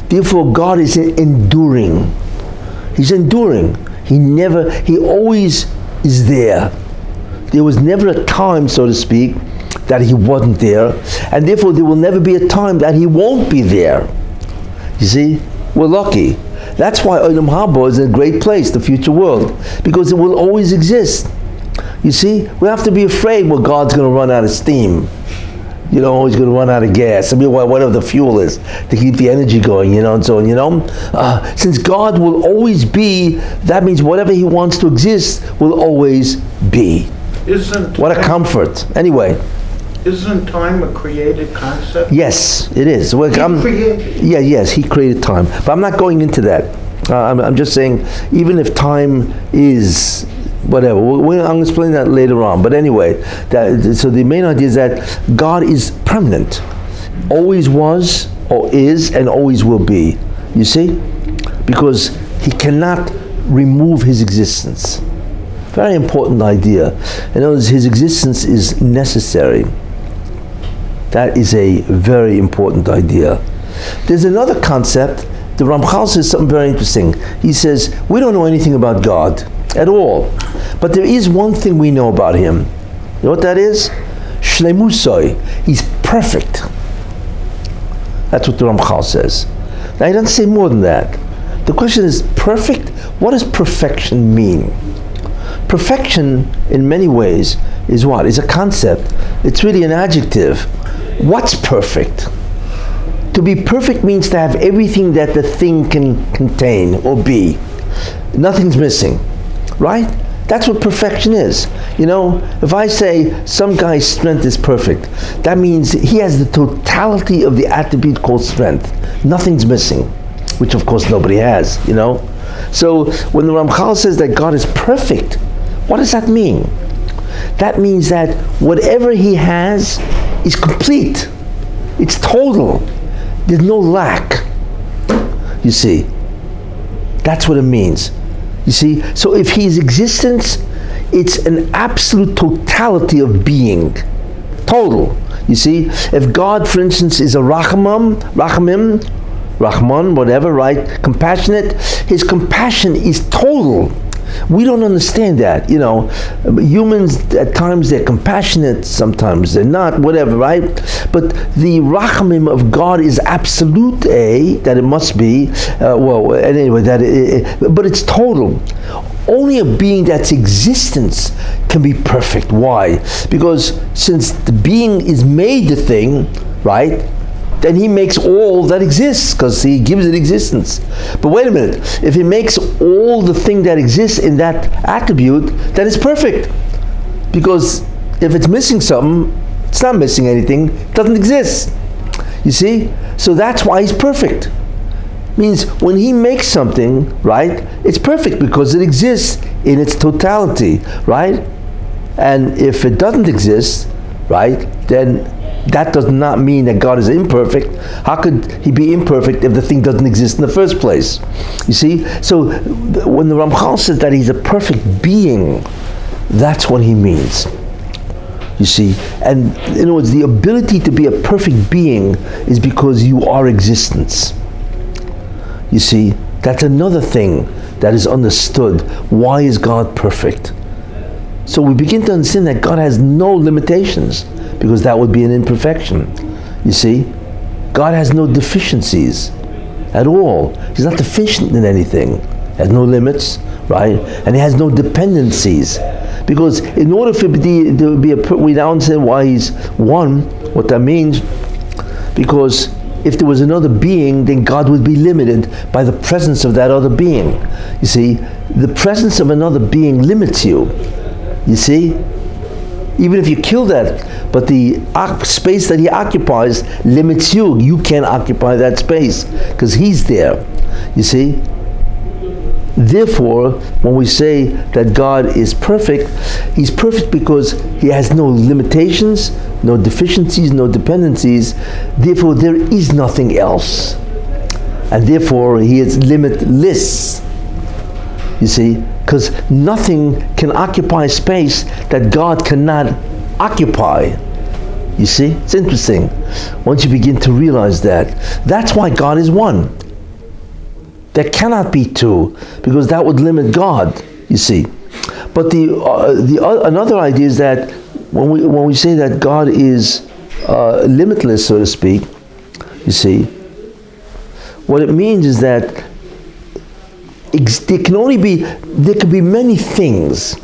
[SPEAKER 1] Therefore, God is enduring. He's enduring. He always is there. There was never a time, so to speak, that he wasn't there, and therefore there will never be a time that he won't be there. You see? We're lucky. That's why Olam Haba is a great place, the future world, because it will always exist. You see? We have to be afraid, well, God's going to run out of steam. You know, he's going to run out of gas. I mean, whatever the fuel is to keep the energy going, and so on, since God will always be, that means whatever he wants to exist will always be. What a comfort. Anyway.
[SPEAKER 2] Isn't time a created concept?
[SPEAKER 1] Yes, it is. Yes, he created time. But I'm not going into that. I'm just saying, even if time is whatever, I'm going to explain that later on. But anyway, so the main idea is that God is permanent. Always was, or is, and always will be. You see? Because he cannot remove his existence. Very important idea. In other words, his existence is necessary. That is a very important idea. There's another concept. The Ramchal says something very interesting. He says, we don't know anything about God at all. But there is one thing we know about him. You know what that is? Shleimusoi. He's perfect. That's what the Ramchal says. Now he doesn't say more than that. The question is, perfect? What does perfection mean? Perfection, in many ways, is what? It's a concept. It's really an adjective. What's perfect? To be perfect means to have everything that the thing can contain or be. Nothing's missing, right? That's what perfection is. If I say some guy's strength is perfect, that means he has the totality of the attribute called strength. Nothing's missing, which of course nobody has, So when the Ramchal says that God is perfect, what does that mean? That means that whatever he has is complete. It's total. There's no lack. You see, that's what it means. You see, so if his existence, it's an absolute totality of being. Total. You see, if God, for instance, is a Rahman, whatever, right? Compassionate, his compassion is total. We don't understand that, Humans, at times they're compassionate, sometimes they're not, whatever, right? But the rachamim of God is absolute, that it must be, but it's total. Only a being that's existence can be perfect. Why? Because since the being is made the thing, right? Then he makes all that exists, because he gives it existence. But wait a minute, if he makes all the thing that exists in that attribute, then it's perfect. Because if it's missing something, it's not missing anything, it doesn't exist. You see? So that's why he's perfect. Means when he makes something, right, it's perfect because it exists in its totality, right? And if it doesn't exist, right, then that does not mean that God is imperfect. How could he be imperfect if the thing doesn't exist in the first place? You see? So when the Ramchal says that he's a perfect being, that's what he means. You see? And in other words, the ability to be a perfect being is because you are existence. You see? That's another thing that is understood. Why is God perfect? So we begin to understand that God has no limitations, because that would be an imperfection. You see? God has no deficiencies at all. He's not deficient in anything. He has no limits, right? And he has no dependencies. Because in order for there to be we now understand why he's one, what that means, because if there was another being, then God would be limited by the presence of that other being. You see? The presence of another being limits you. You see? Even if you kill that, but the space that he occupies limits you. You can't occupy that space because he's there. You see? Therefore, when we say that God is perfect, he's perfect because he has no limitations, no deficiencies, no dependencies. Therefore, there is nothing else. And therefore, he is limitless. You see? Because nothing can occupy space that God cannot occupy. You see? It's interesting. Once you begin to realize that, that's why God is one. There cannot be two, because that would limit God, you see. But another idea is that when we say that God is limitless, so to speak, you see, what it means is that there can be many things,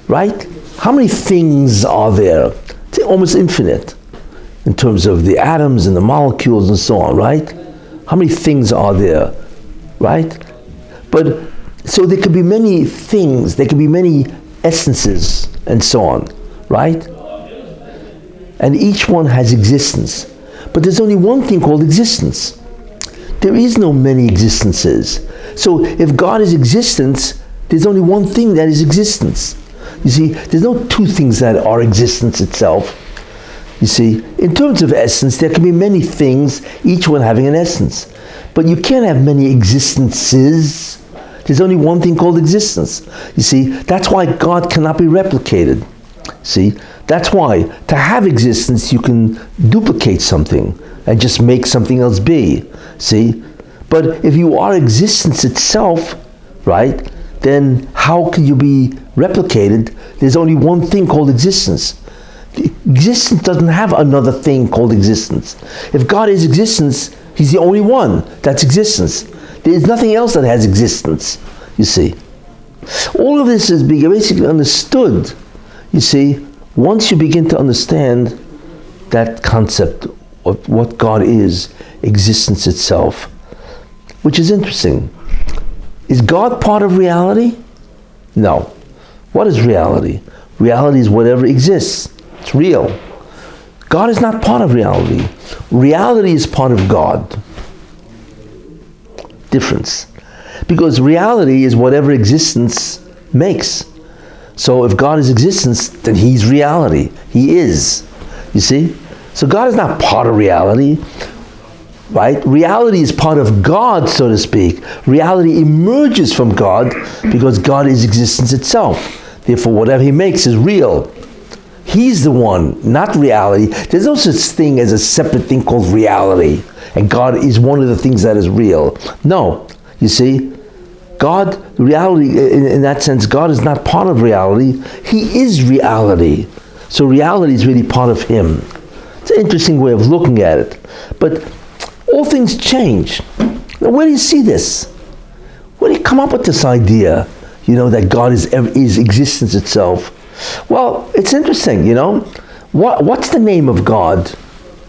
[SPEAKER 1] right? How many things are there? It's almost infinite. in terms of the atoms and the molecules and so on, right? How many things are there, right? But, so there could be many things, there could be many essences and so on, right? And each one has existence. But there's only one thing called existence. There is no many existences. So if God is existence, there's only one thing that is existence. You see, there's no two things that are existence itself. You see, in terms of essence, there can be many things, each one having an essence. But you can't have many existences. There's only one thing called existence. You see, that's why God cannot be replicated. See, that's why to have existence, you can duplicate something and just make something else be. See, but if you are existence itself, right, then how can you be replicated? There's only one thing called existence. Existence doesn't have another thing called existence. If God is existence, He's the only one that's existence. There's nothing else that has existence, you see. All of this is basically understood, you see, once you begin to understand that concept of what God is, existence itself, which is interesting. Is God part of reality? No. What is reality? Reality is whatever exists. It's real. God is not part of reality. Reality is part of God. Difference. Because reality is whatever existence makes. So if God is existence, then He's reality. He is. You see? So God is not part of reality. Right? Reality is part of God, so to speak. Reality emerges from God because God is existence itself. Therefore, whatever He makes is real. He's the one, not reality. There's no such thing as a separate thing called reality. And God is one of the things that is real. No. You see? God, reality, in that sense, God is not part of reality. He is reality. So reality is really part of Him. It's an interesting way of looking at it. But all things change. Now, where do you see this? Where do you come up with this idea, that God is existence itself? Well, it's interesting, What's the name of God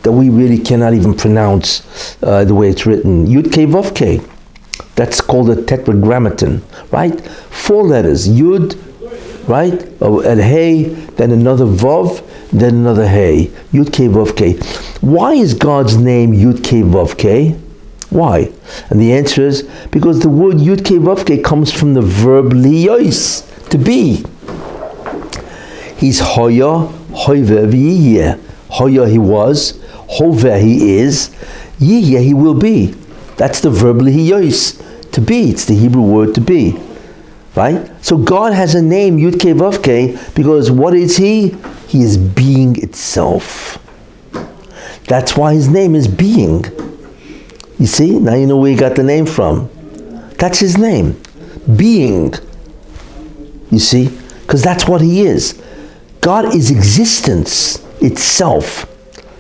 [SPEAKER 1] that we really cannot even pronounce the way it's written? Yud Kei Vav Kei. That's called a tetragrammaton, right? 4 letters. Yud, right? And Hey, then another Vav, then another Hey. Yud Kei Vav Kei. Why is God's name Yud Kei Vav Kei? Why? And the answer is because the word Yud Kei Vav Kei comes from the verb liyos, to be. He's Hoya, Hoive, Yiyeh. Hoya, He was. Hove, He is. Yiyeh, He will be. That's the verb liyos, to be. It's the Hebrew word to be. Right? So God has a name, Yud Kei Vav Kei, because what is He? He is being itself. That's why His name is being. You see? Now you know where He got the name from. That's His name. Being. You see? Because that's what He is. God is existence itself.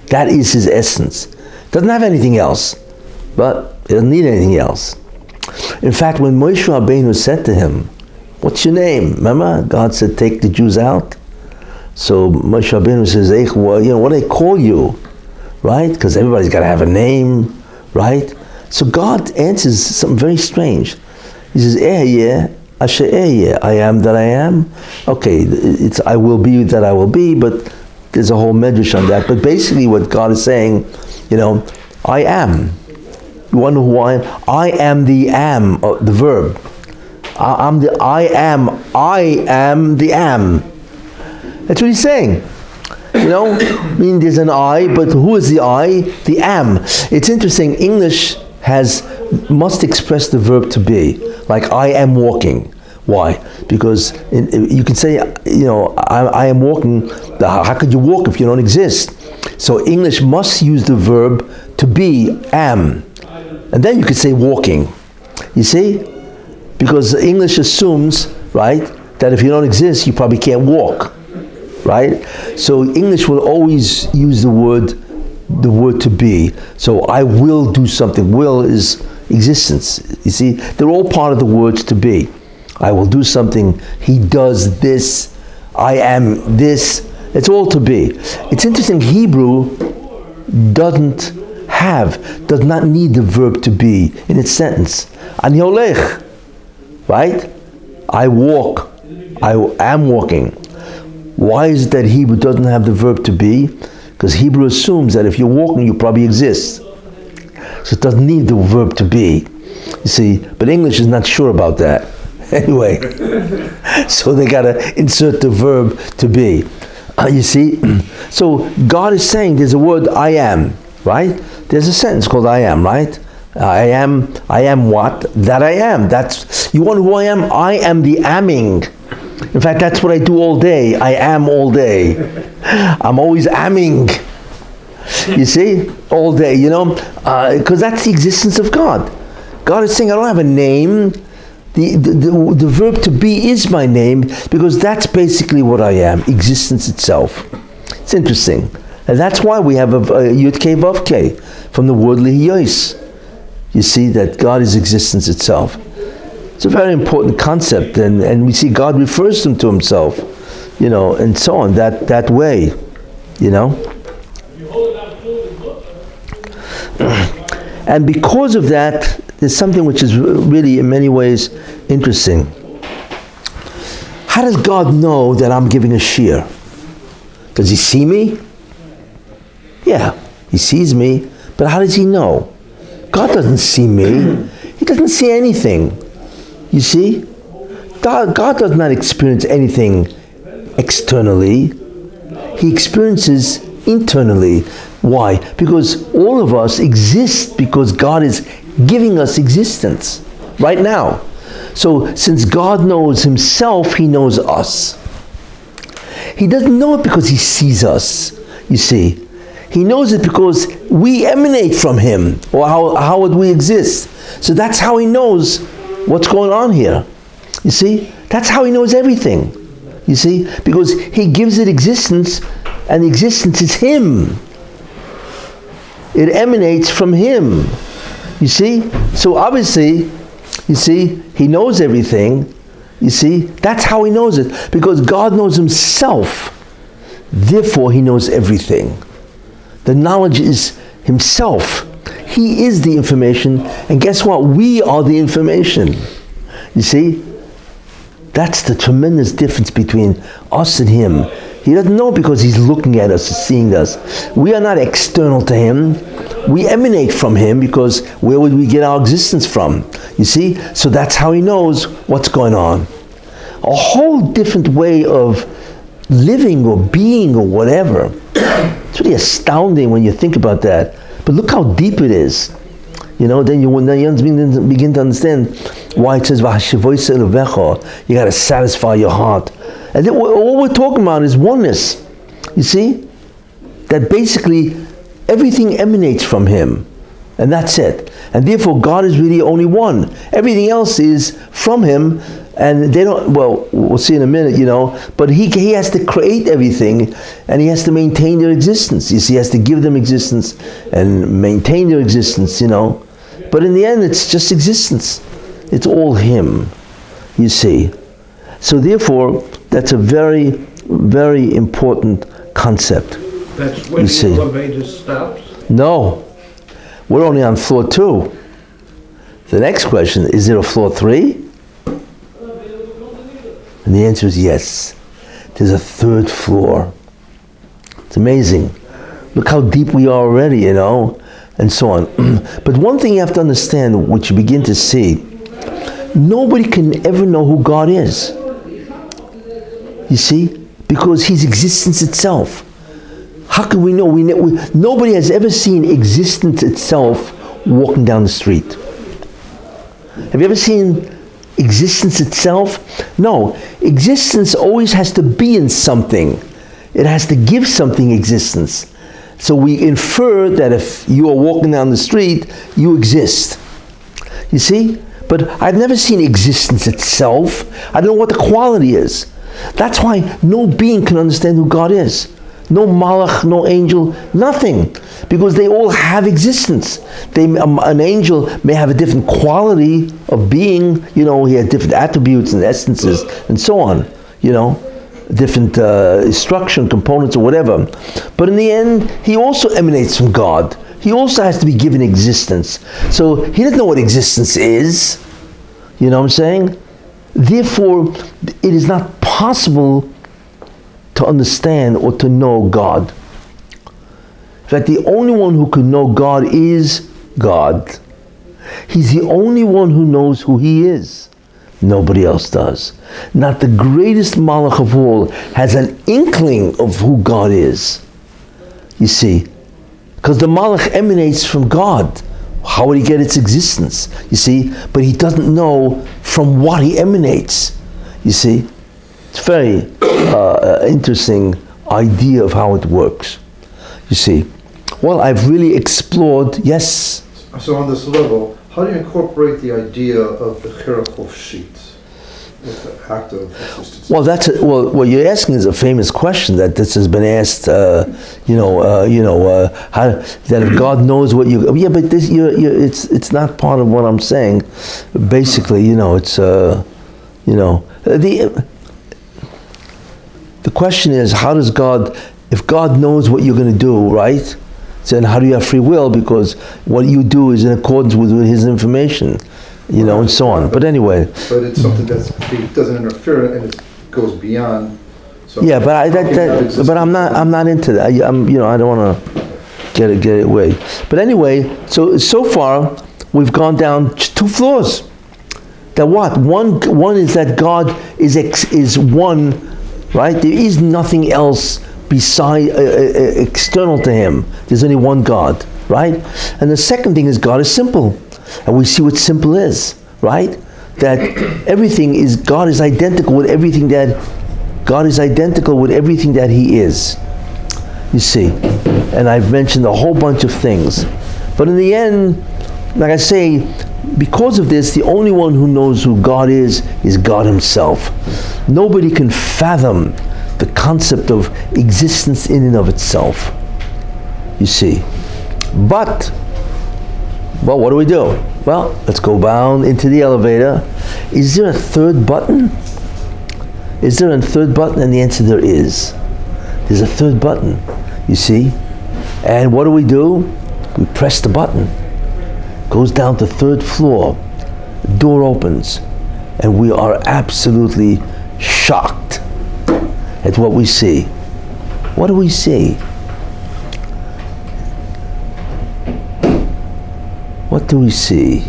[SPEAKER 1] That is His essence. Doesn't have anything else. But He doesn't need anything else. In fact, when Moshe Rabbeinu said to him, "What's your name?" Remember? God said, "Take the Jews out." So Moshe Rabbeinu says, what do they call you? Right? Because everybody's got to have a name, right? So God answers something very strange. He says, Asher Ehyeh, I am that I am. Okay, it's I will be that I will be, but there's a whole medrash on that. But basically what God is saying, I am. You wonder who I am? I am the am, the verb. I am the am. That's what He's saying. I mean, there's an I, but who is the I? The am. It's interesting, English must express the verb to be. Like, I am walking. Why? Because you can say, I am walking. How could you walk if you don't exist? So English must use the verb to be, am. And then you could say walking. You see? Because English assumes, right, that if you don't exist, you probably can't walk. Right? So English will always use the word to be. So I will do something. Will is existence. You see? They're all part of the words to be. I will do something. He does this. I am this. It's all to be. It's interesting, Hebrew does not need the verb to be in its sentence. Ani holech, right? I walk, I am walking. Why is it that Hebrew doesn't have the verb to be? Because Hebrew assumes that if you're walking, you probably exist. So it doesn't need the verb to be. You see, but English is not sure about that. Anyway, so they gotta insert the verb to be. You see? So God is saying there's a word I am, right? There's a sentence called I am, right? I am what? That I am. That's, you wonder who I am? I am the amming. In fact, that's what I do all day. I am all day. I'm always amming. You see? All day, because that's the existence of God. God is saying, I don't have a name. The verb to be is my name, because that's basically what I am, existence itself. It's interesting. And that's why we have a Yud Kei Vav Kei from the word Lihiyos. You see that God is existence itself. It's a very important concept, and we see God refers to himself, and so on, that way, And because of that, there's something which is really, in many ways, interesting. How does God know that I'm giving a shiur? Does he see me? Yeah, he sees me, but how does he know? God doesn't see me. He doesn't see anything. You see? God does not experience anything externally. He experiences internally. Why? Because all of us exist because God is giving us existence right now. So since God knows himself, he knows us. He doesn't know it because he sees us, you see. He knows it because we emanate from him, or how would we exist? So that's how he knows what's going on here. You see? That's how he knows everything. You see? Because he gives it existence, and the existence is him. It emanates from him. You see? So obviously, you see, he knows everything. You see? That's how he knows it. Because God knows himself. Therefore, he knows everything. The knowledge is himself. He is the information. And guess what? We are the information. You see? That's the tremendous difference between us and him. He doesn't know because he's looking at us, seeing us. We are not external to him. We emanate from him, because where would we get our existence from? You see? So that's how he knows what's going on. A whole different way of living or being or whatever. It's really astounding when you think about that. But look how deep it is. Then you begin to understand why it says, you got to satisfy your heart. And then all we're talking about is oneness. You see? That basically everything emanates from him. And that's it. And therefore God is really only one. Everything else is from him, and they don't, well, we'll see in a minute, but he has to create everything, and he has to maintain their existence. You see, he has to give them existence and maintain their existence, But in the end, it's just existence. It's all him, you see. So therefore, that's a very, very important concept.
[SPEAKER 2] That's when the elevator stops?
[SPEAKER 1] No. We're only on floor 2. The next question, is there a floor 3? And the answer is yes. There's a 3rd floor. It's amazing. Look how deep we are already, and so on. But one thing you have to understand, which you begin to see, nobody can ever know who God is. You see? Because he's existence itself. How can we know? Nobody has ever seen existence itself walking down the street. Have you ever seen existence itself? No. Existence always has to be in something. It has to give something existence. So we infer that if you are walking down the street, you exist. You see? But I've never seen existence itself. I don't know what the quality is. That's why no being can understand who God is. No malach, no angel, nothing. Because they all have existence. An angel may have a different quality of being, he has different attributes and essences and so on, different structure, components, or whatever. But in the end, he also emanates from God. He also has to be given existence. So he doesn't know what existence is. You know what I'm saying? Therefore, it is not possible to understand or to know God. In fact, the only one who can know God is God. He's the only one who knows who he is. Nobody else does. Not the greatest malach of all has an inkling of who God is. You see, because the malach emanates from God. How would he get its existence? You see, but he doesn't know from what he emanates. You see, it's very interesting idea of how it works. You see, well, I've really explored. Yes.
[SPEAKER 3] So on this level, how do you incorporate the idea of the Chirachov sheet with the act of existence?
[SPEAKER 1] Well, what you're asking is a famous question that this has been asked. How that if God knows what you, yeah, but this it's not part of what I'm saying. Basically, it's the question is, how does God, if God knows what you're going to do, right? Then how do you have free will? Because what you do is in accordance with his information, and so on. But anyway.
[SPEAKER 3] But it's something that doesn't interfere and it goes beyond. So
[SPEAKER 1] yeah, but I'm not into that. I don't want to get it away. But anyway, so far we've gone down 2 floors. That what? One is that God is one, right? There is nothing else beside external to him. There's only one God, right? And the second thing is God is simple, and we see what simple is, right? That everything is, God is identical with everything that he is. You see, and I've mentioned a whole bunch of things, but in the end, like I say, because of this, the only one who knows who God is God himself. Nobody can fathom the concept of existence in and of itself. You see. But, well, what do we do? Well, let's go down into the elevator. Is there a third button? Is there a third button? And the answer, there is. There's a third button, you see. And what do? We press the button. Goes down to 3rd floor. The door opens. And we are absolutely shocked at what we see. What do we see? What do we see?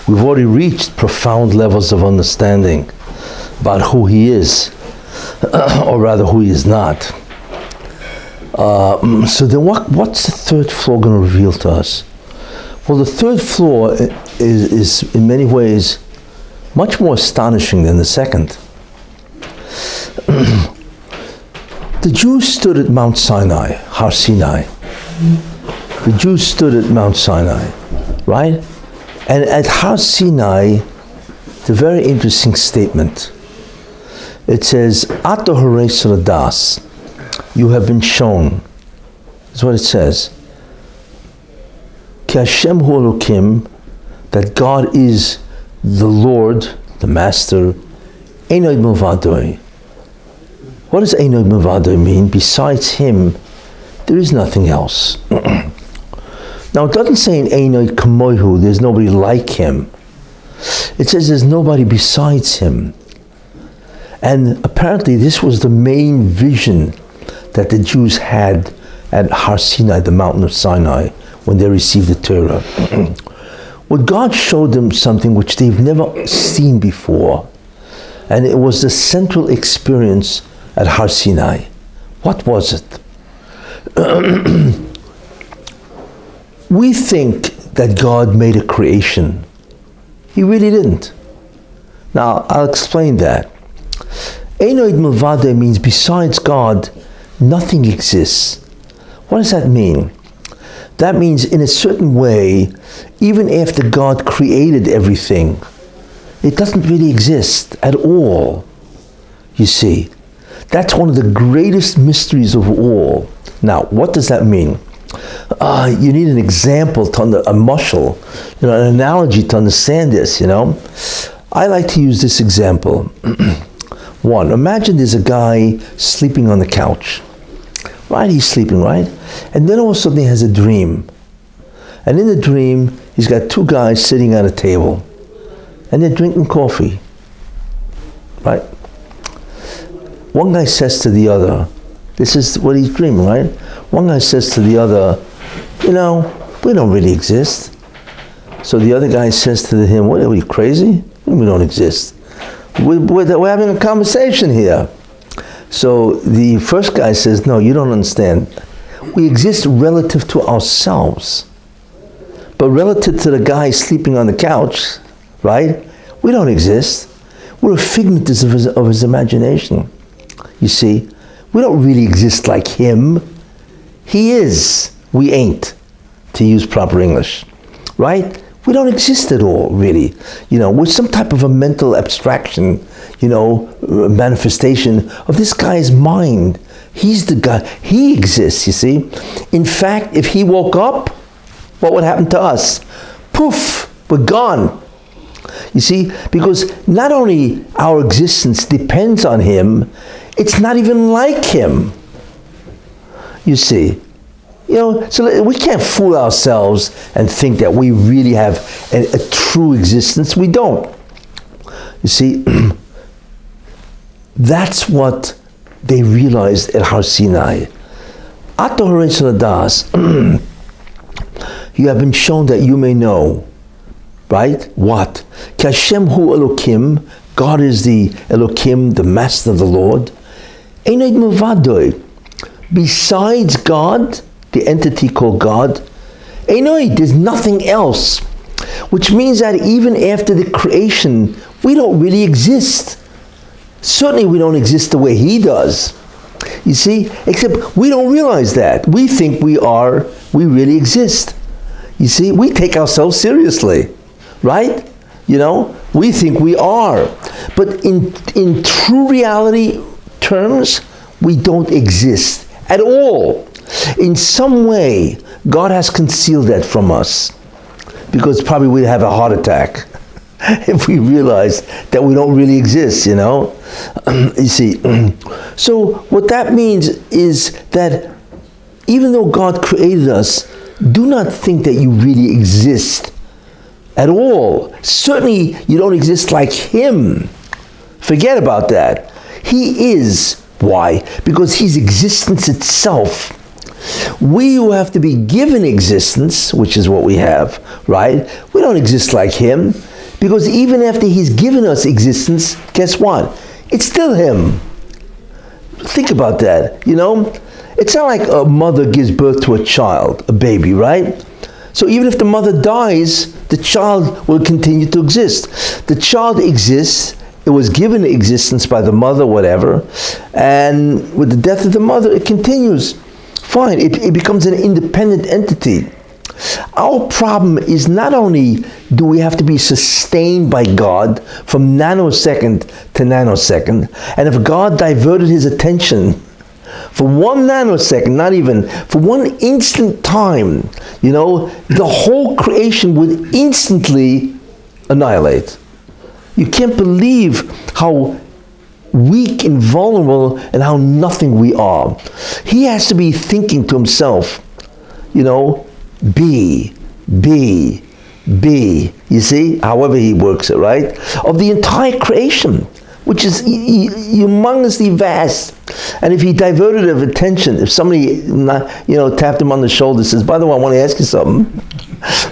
[SPEAKER 1] We've already reached profound levels of understanding about who he is, or rather who he is not. So then what's the 3rd floor going to reveal to us? Well, the 3rd floor is in many ways much more astonishing than the 2nd. The Jews stood at Mount Sinai, Har Sinai. The Jews stood at Mount Sinai, right? And at Har Sinai, it's a very interesting statement. It says, Ato Hare Saradas, you have been shown. That's what it says. Ki Hashem hu Elokim, that God is the Lord, the Master, Einod Milvadoi. What does Einod Milvadoi mean? Besides him, there is nothing else. Now, it doesn't say in Einod Kamoihu, there's nobody like him. It says there's nobody besides him. And apparently this was the main vision that the Jews had at Har Sinai, the mountain of Sinai, when they received the Torah. Well, God showed them something which they've never seen before. And it was the central experience at Har Sinai. What was it? We think that God made a creation. He really didn't. Now, I'll explain that. Einod Milvadoi means besides God, nothing exists. What does that mean? That means in a certain way, even after God created everything, it doesn't really exist at all. You see, that's one of the greatest mysteries of all. Now, what does that mean? You need an example, a mushal, an analogy to understand this, I like to use this example. One, imagine there's a guy sleeping on the couch. Right, he's sleeping, right? And then all of a sudden he has a dream. And in the dream, he's got two guys sitting at a table. And they're drinking coffee. Right? One guy says to the other, this is what he's dreaming, right? One guy says to the other, you know, we don't really exist. So the other guy says to him, what, are you crazy? We don't exist. We're having a conversation here. So the first guy says, no, you don't understand. We exist relative to ourselves. But relative to the guy sleeping on the couch, right? We don't exist. We're a figment of his imagination. You see, we don't really exist like him. He is. We ain't, to use proper English, right? We don't exist at all, really. You know, we're some type of a mental abstraction, you know, manifestation of this guy's mind. He's the guy. He exists, you see. In fact, if he woke up, what would happen to us? Poof, we're gone. You see, because not only our existence depends on him, it's not even like him. You see. You know, so we can't fool ourselves and think that we really have a true existence. We don't. You see, that's what they realized at Har Sinai. Ato Horetz Ladas, you have been shown that you may know. Right? What? Ki Hashem hu Elokim, God is the Elokim, the Master, the Lord. Einoid Muvadoi. Besides God, the entity called God, Einoid, there's nothing else. Which means that even after the creation, we don't really exist. Certainly we don't exist the way he does. You see? Except we don't realize that. We think we really exist. You see? We take ourselves seriously. Right? You know? We think we are. But in true reality terms, we don't exist at all. In some way, God has concealed that from us. Because probably we'd have a heart attack if we realized that we don't really exist, you know? You see, so what that means is that even though God created us, do not think that you really exist at all. Certainly you don't exist like him. Forget about that. He is. Why? Because he's existence itself. We who have to be given existence, which is what we have, right? We don't exist like him. Because even after he's given us existence, guess what? It's still him. Think about that, you know? It's not like a mother gives birth to a child, a baby, right? So even if the mother dies, the child will continue to exist. The child exists, it was given existence by the mother, whatever, and with the death of the mother, it continues. Fine, it becomes an independent entity. Our problem is not only do we have to be sustained by God from nanosecond to nanosecond, and if God diverted his attention for 1 nanosecond, not even, for 1 instant time, you know, the whole creation would instantly annihilate. You can't believe how weak and vulnerable and how nothing we are. He has to be thinking to himself, you know, be. You see, however he works it, right? Of the entire creation, which is humongously vast. And if he diverted of attention, if somebody, tapped him on the shoulder, says, by the way, I want to ask you something,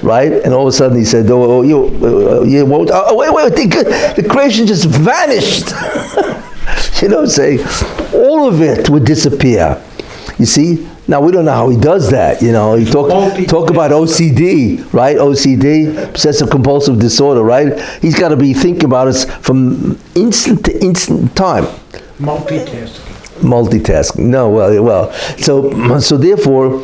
[SPEAKER 1] right? And all of a sudden he said, wait, the creation just vanished. Say, all of it would disappear. You see? Now, we don't know how he does that, you talk about OCD, right? OCD, obsessive compulsive disorder, right? He's got to be thinking about us from instant to instant time. Multitasking. No, well. So therefore,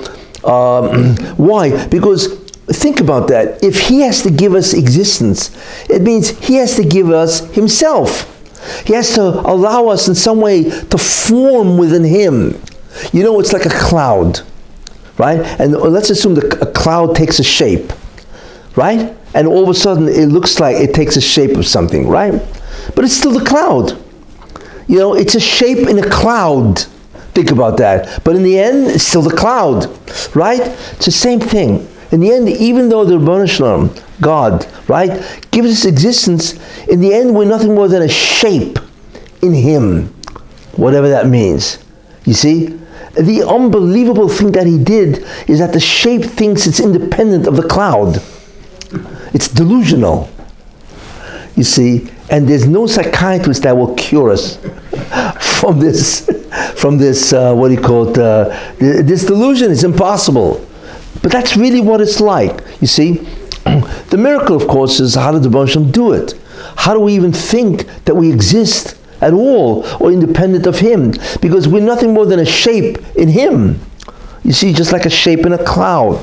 [SPEAKER 1] why? Because think about that. If he has to give us existence, it means he has to give us himself. He has to allow us in some way to form within him. It's like a cloud, right? And let's assume a cloud takes a shape, right? And all of a sudden it looks like it takes a shape of something, right? But it's still the cloud. You know, it's a shape in a cloud. Think about that. But in the end, it's still the cloud, right? It's the same thing. In the end, even though the Rebbeinu Shalom, God, right, gives us existence, in the end, we're nothing more than a shape in Him, whatever that means. You see? The unbelievable thing that He did is that the shape thinks it's independent of the cloud. It's delusional. You see? And there's no psychiatrist that will cure us from this, what do you call it, this delusion. It's impossible. But that's really what it's like. You see? The miracle, of course, is how did the Rebbeinu Shalom do it? How do we even think that we exist at all or independent of Him? Because we're nothing more than a shape in Him. You see, just like a shape in a cloud.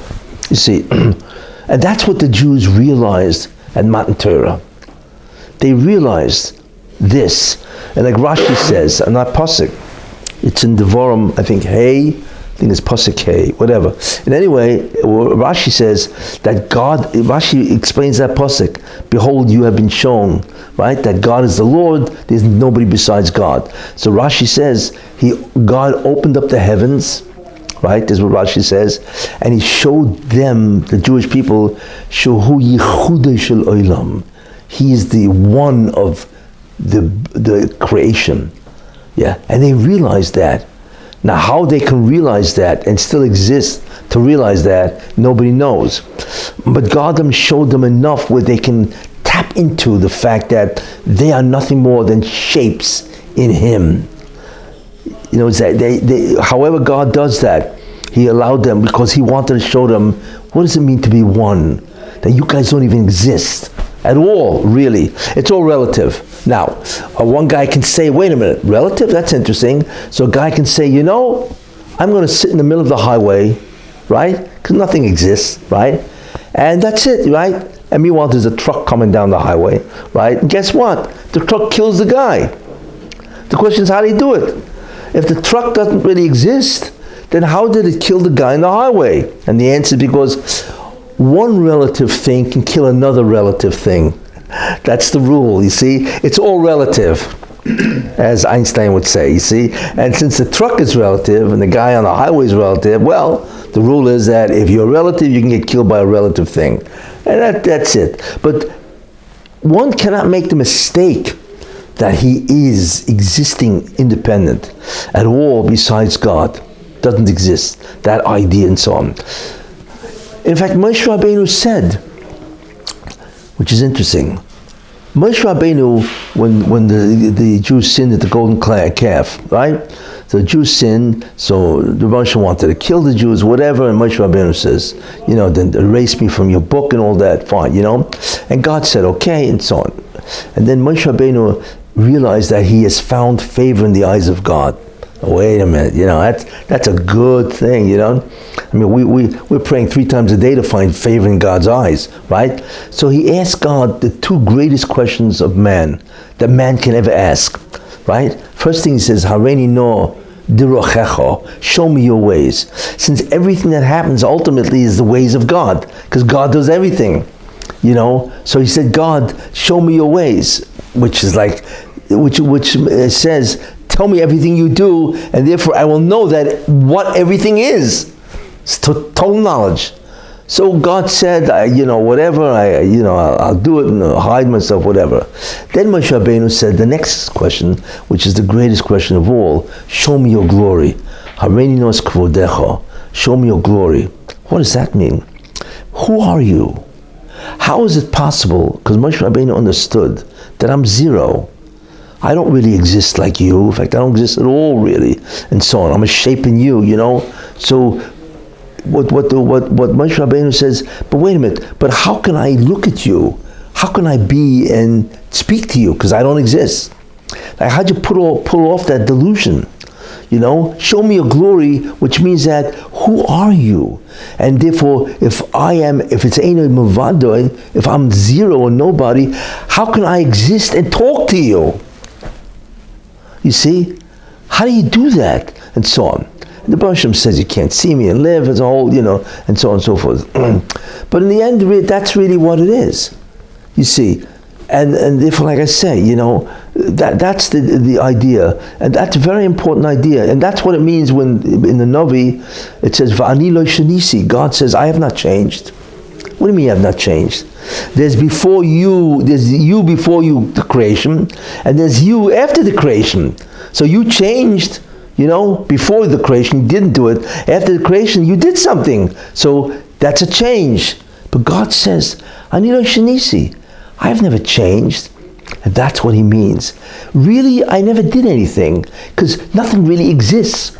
[SPEAKER 1] You see? And that's what the Jews realized at Matan Torah. They realized this. And like Rashi says, and not Pasuk, it's in Devarim, I think, I think it's Pasuk Hey, whatever. And anyway, Rashi says that God, Rashi explains that Pasuk, behold, you have been shown, right, that God is the Lord, there's nobody besides God. So Rashi says, God opened up the heavens, right, this is what Rashi says, and He showed them, the Jewish people, Shohu Yichudei Shel Olam. He is the one of the creation. Yeah, and they realized that. Now how they can realize that and still exist to realize that, nobody knows. But God showed them enough where they can tap into the fact that they are nothing more than shapes in Him. You know, they however God does that, He allowed them because He wanted to show them what does it mean to be one? That you guys don't even exist at all, really. It's all relative. Now, one guy can say, wait a minute, relative? That's interesting. So a guy can say, you know, I'm going to sit in the middle of the highway, right? Because nothing exists, right? And that's it, right? And meanwhile, there's a truck coming down the highway, right? And guess what? The truck kills the guy. The question is, how do you do it? If the truck doesn't really exist, then how did it kill the guy in the highway? And the answer is because one relative thing can kill another relative thing. That's the rule, you see. It's all relative, as Einstein would say, you see. And since the truck is relative and the guy on the highway is relative, well, the rule is that if you're a relative, you can get killed by a relative thing. And that's it. But one cannot make the mistake that he is existing independent at all besides God. Doesn't exist. That idea and so on. In fact, Moshe Rabbeinu said, which is interesting, Moshe Rabbeinu, when the Jews sinned at the golden calf, right? The Jews sinned, so the Rabbi wanted to kill the Jews, whatever, and Moshe Rabbeinu says, you know, then erase me from your book and all that, fine, you know? And God said, okay, and so on. And then Moshe Rabbeinu realized that he has found favor in the eyes of God. Wait a minute, you know, that's a good thing, you know? I mean, we're praying 3 times a day to find favor in God's eyes, right? So he asked God the 2 greatest questions of man, that man can ever ask, right? First thing he says, Hareini no dirochecho, show me your ways. Since everything that happens ultimately is the ways of God, because God does everything, you know? So he said, God, show me your ways, which is like, which says, tell me everything you do, and therefore I will know that what everything is. It's total knowledge. So God said, you know, whatever, I'll do it and I'll hide myself, whatever. Then Moshe Rabbeinu said the next question, which is the greatest question of all, show me your glory. Hareini nos kvodecha, show me your glory. What does that mean? Who are you? How is it possible? Because Moshe Rabbeinu understood that I'm zero. I don't really exist like you. In fact, I don't exist at all, really, and so on. I'm a shape in you, you know. So, what Moshe Rabbeinu says. But wait a minute. But how can I look at you? How can I be and speak to you? Because I don't exist. Like, how'd you pull off that delusion? You know, show me your glory, which means that who are you? And therefore, if it's Eino Mavadoi, if I'm zero or nobody, how can I exist and talk to you? You see? How do you do that? And so on. And the Baruch says you can't see me and live as a whole, you know, and so on and so forth. But in the end, that's really what it is. You see? And therefore, like I say, you know, That's the idea, and that's a very important idea, and that's what it means when in the Navi it says Va'ani lo shenisi. God says, I have not changed. What do you mean I have not changed? There's you before you, the creation, and there's you after the creation. So you changed, before the creation, you didn't do it. After the creation, you did something. So that's a change. But God says, Ani lo shenisi. I have never changed. And that's what he means. Really, I never did anything, because nothing really exists.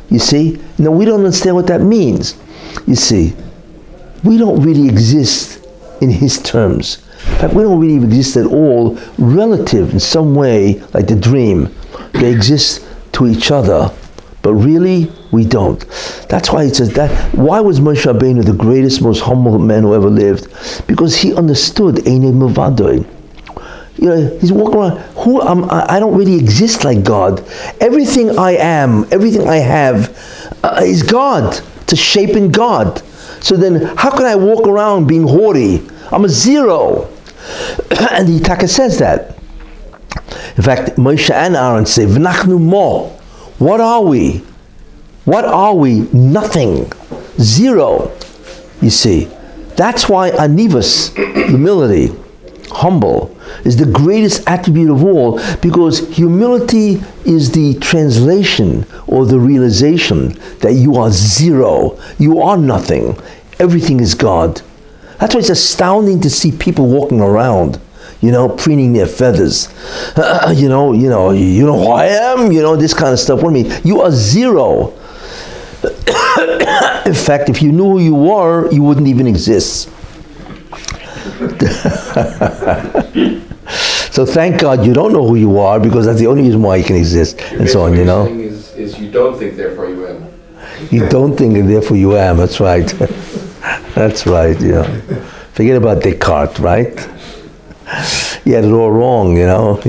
[SPEAKER 1] You see? No, we don't understand what that means. You see, we don't really exist in his terms. In fact, we don't really exist at all relative in some way, like the dream. They exist to each other, but really, we don't. That's why it says that. Why was Moshe Rabbeinu the greatest, most humble man who ever lived? Because he understood Einei Milvadoi. He's walking around, I don't really exist like God. Everything I am, everything I have is God. It's a shape in God. So then how can I walk around being haughty? I'm a zero. And the Taka says that. In fact, Moshe and Aaron say, V'nachnu mo. What are we? What are we? Nothing. Zero. You see. That's why anivus, humility, humble, is the greatest attribute of all, because humility is the translation or the realization that you are zero, you are nothing, everything is God. That's why it's astounding to see people walking around, preening their feathers. You know who I am, this kind of stuff. What do you mean? You are zero. In fact, if you knew who you were, you wouldn't even exist. So thank God you don't know who you are, because that's the only reason why you can exist, and so on,
[SPEAKER 4] The thing is you don't think, therefore you am.
[SPEAKER 1] You don't think, and therefore you am. That's right. That's right. Forget about Descartes, right? He had it all wrong. You're not.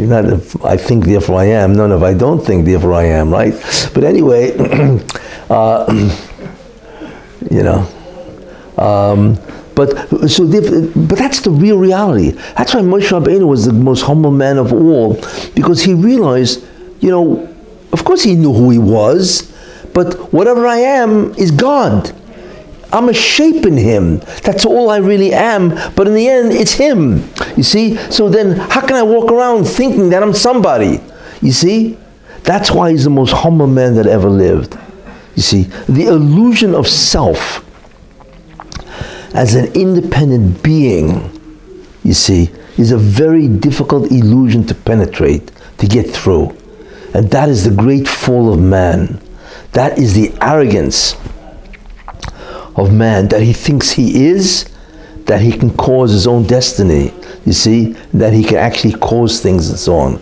[SPEAKER 1] I think, therefore I am. No, if I don't think, therefore I am. Right? But anyway, But that's the real reality. That's why Moshe Rabbeinu was the most humble man of all, because he realized, of course he knew who he was, but whatever I am is God. I'm a shape in him. That's all I really am, but in the end, it's him. You see? So then, how can I walk around thinking that I'm somebody? You see? That's why he's the most humble man that ever lived. You see? The illusion of self as an independent being, you see, is a very difficult illusion to penetrate, to get through. And that is the great fall of man. That is the arrogance of man, that he thinks he is, that he can cause his own destiny, you see, that he can actually cause things and so on.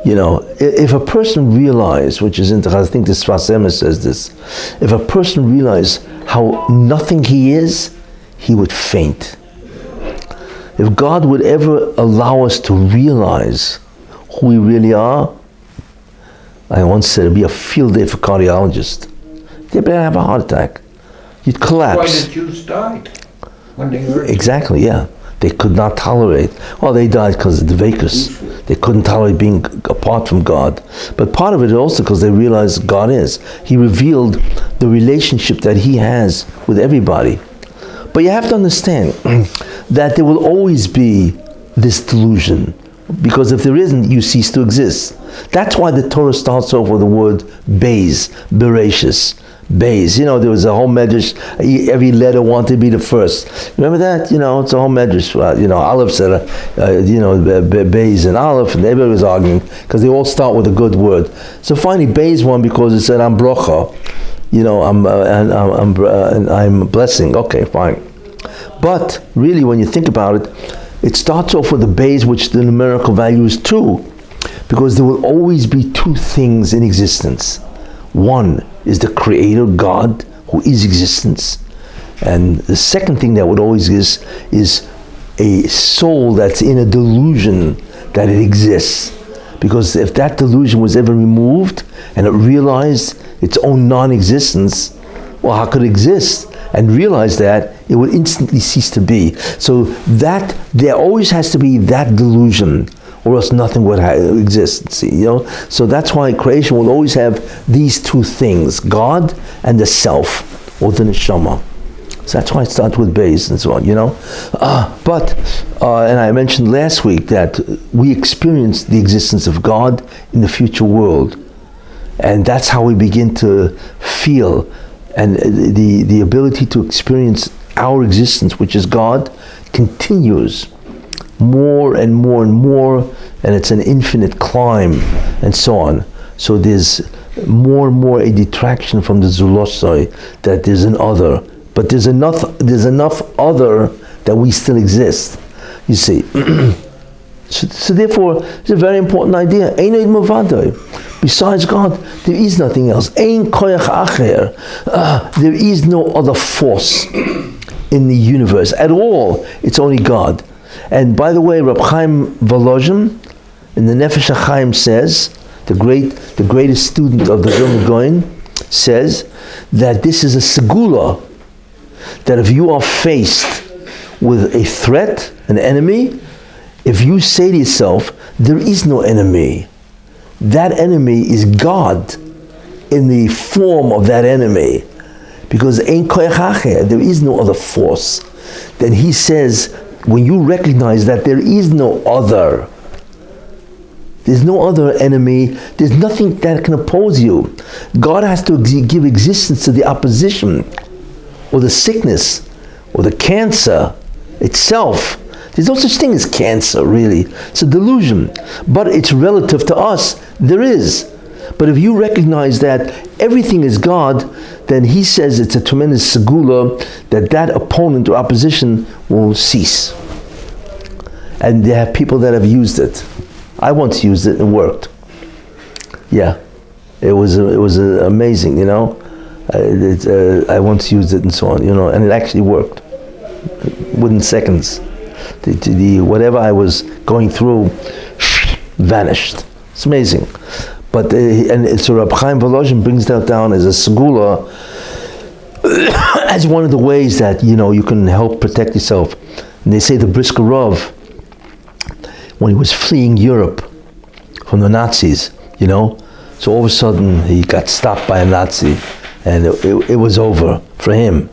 [SPEAKER 1] If a person realized, which is interesting, I think the Sfas Emes says this, if a person realized how nothing he is, he would faint. If God would ever allow us to realize who we really are, I once said it'd be a field day for cardiologists. They'd better have a heart attack. You'd collapse.
[SPEAKER 2] Why the Jews died when they heard?
[SPEAKER 1] Exactly, yeah. They could not tolerate. Well, they died because of the Dveikus. They couldn't tolerate being apart from God. But part of it also because they realized God is. He revealed the relationship that he has with everybody. But you have to understand that there will always be this delusion, because if there isn't, you cease to exist. That's why the Torah starts off with the word Beis, Bereshis. Beis, there was a whole medrash, every letter wanted to be the first. Remember that? It's a whole medrash. Aleph said, Beis and Aleph, and everybody was arguing, because they all start with a good word. So finally, Beis won because it said, I'm brocha. I'm blessing. Okay, fine. But really, when you think about it, it starts off with a Beis, which the numerical value is 2, because there will always be 2 things in existence. One is the Creator God, who is existence, and the second thing that would always exist is a soul that's in a delusion that it exists. Because if that delusion was ever removed and it realized its own non-existence, well, how could it exist? And realize that, it would instantly cease to be. So that there always has to be that delusion, or else nothing would exist. See, so that's why creation will always have these two things: God and the self, or the neshama. So that's why it starts with base and so on. But and I mentioned last week that we experience the existence of God in the future world, and that's how we begin to feel, and the ability to experience our existence, which is God, continues more and more and more, and it's an infinite climb and so on. So there's more and more a detraction from the zulosai, that there's an other, but there's enough other that we still exist, you see. So therefore, it's a very important idea. Besides God, there is nothing else. There is no other force in the universe at all. It's only God. And by the way, Reb Chaim Volozhin in the Nefesh HaChaim says, the greatest student of the Vilna Gaon, says that this is a segula, that if you are faced with a threat, an enemy, if you say to yourself, there is no enemy, that enemy is God in the form of that enemy, because ein koyach acher, there is no other force. Then he says, when you recognize that there is no other, there's no other enemy, there's nothing that can oppose you. God has to give existence to the opposition, or the sickness, or the cancer itself. There's no such thing as cancer, really. It's a delusion. But it's relative to us. There is. But if you recognize that everything is God, then he says it's a tremendous segula that opponent or opposition will cease. And there are people that have used it. I once used it and it worked. Yeah. It was amazing, I once used it and so on, and it actually worked within seconds. The whatever I was going through vanished. It's amazing. But so Rabbi Chaim Volozhin brings that down as a segula, as one of the ways that you can help protect yourself. And they say the Brisker Rav, when he was fleeing Europe from the Nazis, so all of a sudden he got stopped by a Nazi, and it was over for him.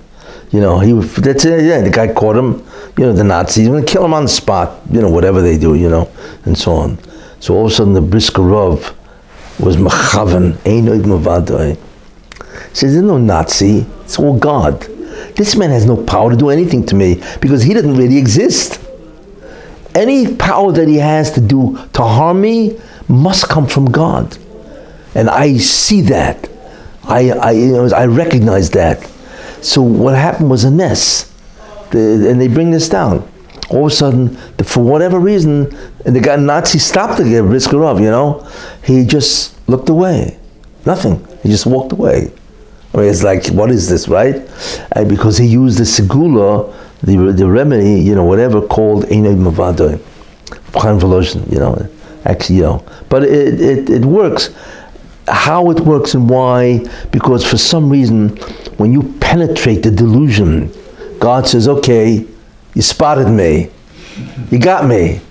[SPEAKER 1] The guy caught him. The Nazis, going to kill him on the spot, whatever they do, and so on. So all of a sudden the Brisker Rav was machavan, einoid mavadai. He says, there's no Nazi, it's all God. This man has no power to do anything to me, because he doesn't really exist. Any power that he has to harm me must come from God. And I see that. I recognize that. So what happened was a mess. And they bring this down. All of a sudden, for whatever reason, and the guy Nazi stopped the Brisker Rav, he just looked away. Nothing. He just walked away. I mean, it's like, what is this, right? And because he used the segula, the remedy, whatever, called Einod Mavadoi. Chaim Volozhin, actually, but it works. How it works and why? Because for some reason, when you penetrate the delusion, God says, okay, you spotted me, you got me,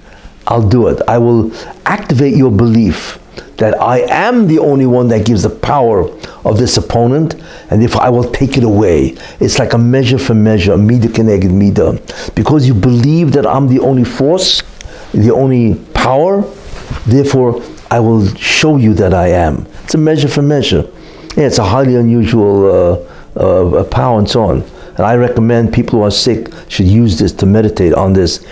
[SPEAKER 1] I'll do it. I will activate your belief that I am the only one that gives the power of this opponent, and if I will take it away. It's like a measure for measure, a midah keneged midah. Because you believe that I'm the only force, the only power, therefore I will show you that I am. It's a measure for measure. Yeah, it's a highly unusual power and so on. And I recommend people who are sick should use this to meditate on this.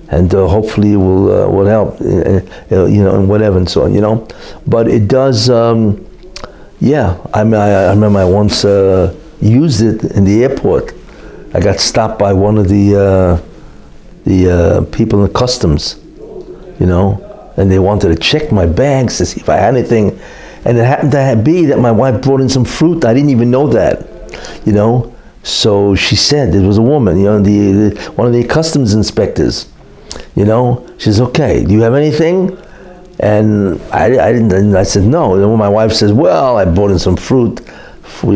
[SPEAKER 1] And hopefully it will help, and whatever and so on, But it does, I remember I once used it in the airport. I got stopped by one of the people in the customs, and they wanted to check my bags to see if I had anything. And it happened to be that my wife brought in some fruit. I didn't even know that, So she said, it was a woman, one of the customs inspectors, she says, okay, do you have anything? And I didn't, I said, no. And when my wife says, well, I brought in some fruit So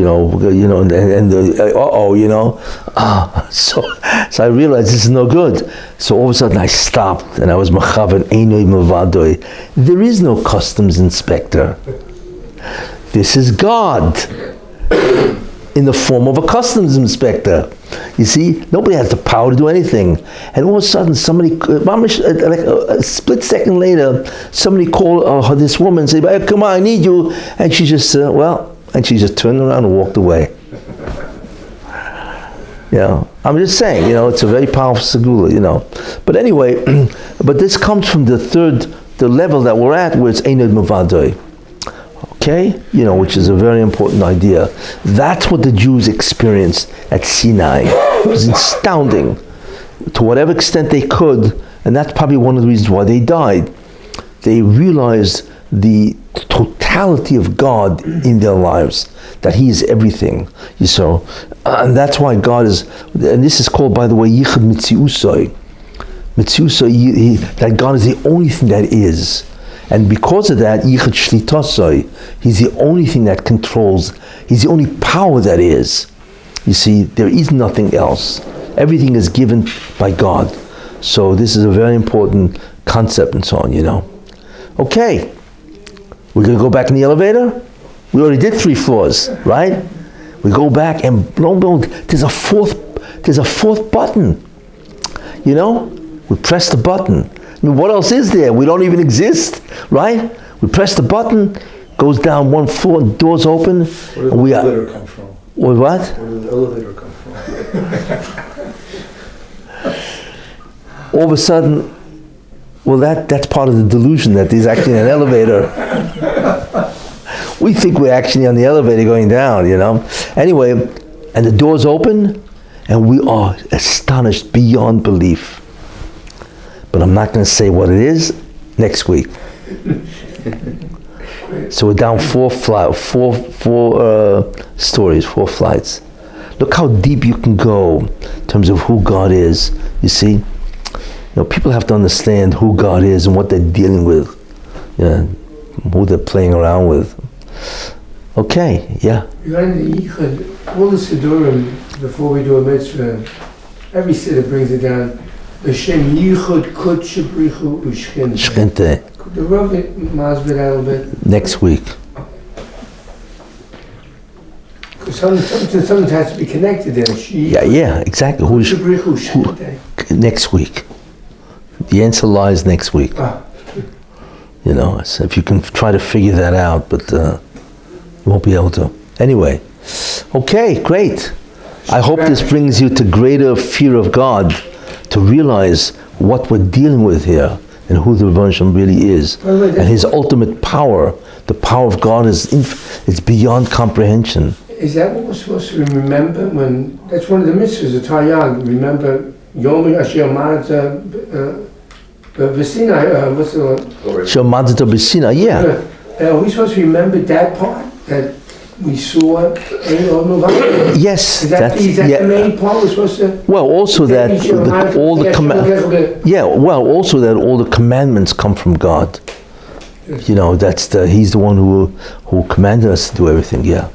[SPEAKER 1] I realized this is no good. So all of a sudden I stopped and I was machavan einoi mavadoi. There is no customs inspector. This is God in the form of a customs inspector. You see, nobody has the power to do anything. And all of a sudden, somebody, like a split second later, somebody called this woman and said, "Hey, come on, I need you." And she just, and she just turned around and walked away. I'm just saying, it's a very powerful segula, But anyway, but this comes from the level that we're at, where it's Einod Mavadoi. Okay? Which is a very important idea. That's what the Jews experienced at Sinai. It was astounding to whatever extent they could, and that's probably one of the reasons why they died. They realized the totality of God in their lives, that He is everything. And that's why God is, and this is called, by the way, Yichud Mitziusoi. Mitziusoi, that God is the only thing that is. And because of that, Yichud Shlitasoi, He's the only thing that controls, He's the only power that is. You see, there is nothing else. Everything is given by God. So this is a very important concept and so on, Okay, we're going to go back in the elevator? We already did 3 floors, right? We go back and lo and behold, there's a fourth button. We press the button. I mean, what else is there? We don't even exist, right? We press the button, goes down 1 floor, doors open.
[SPEAKER 3] Where did the elevator come from?
[SPEAKER 1] What?
[SPEAKER 3] Where did the elevator come from?
[SPEAKER 1] All of a sudden, that's part of the delusion that there's actually an elevator. We think we're actually on the elevator going down, Anyway, and the doors open, and we are astonished beyond belief. But I'm not going to say what it is next week. So we're down 4 stories, 4 flights. Look how deep you can go in terms of who God is. You see, people have to understand who God is and what they're dealing with, who they're playing around with. Okay, yeah.
[SPEAKER 5] Regarding the Yichud, all the Sidurim, before we do a mitzvah, every Siddur brings it down. L'shem Yichud Kut Shabrichu Ushchinte.
[SPEAKER 1] Shchinte.
[SPEAKER 5] Could the Rav masbid that a little bit?
[SPEAKER 1] Next week.
[SPEAKER 5] Because something has to be connected there.
[SPEAKER 1] Yeah, exactly.
[SPEAKER 5] Shabrichu Ushchinte.
[SPEAKER 1] Next week. The answer lies next week. So if you can try to figure that out, but you won't be able to. Anyway, okay, great. I hope this brings you to greater fear of God, to realize what we're dealing with here and who the Rebbe Shem really is, and His ultimate power. The power of God it's beyond comprehension.
[SPEAKER 5] Is that what we're supposed to remember when? That's one of the mitzvahs, the Taryag. Remember Yom Asher Ma'at B'Sinai. What's the word?
[SPEAKER 1] Shamadata B'Sinai. Yeah.
[SPEAKER 5] Are we supposed to remember that part that we saw?
[SPEAKER 1] Yes.
[SPEAKER 5] Is that the main part we're supposed to?
[SPEAKER 1] Well, also that all the commandments come from God. He's the one who commanded us to do everything. Yeah.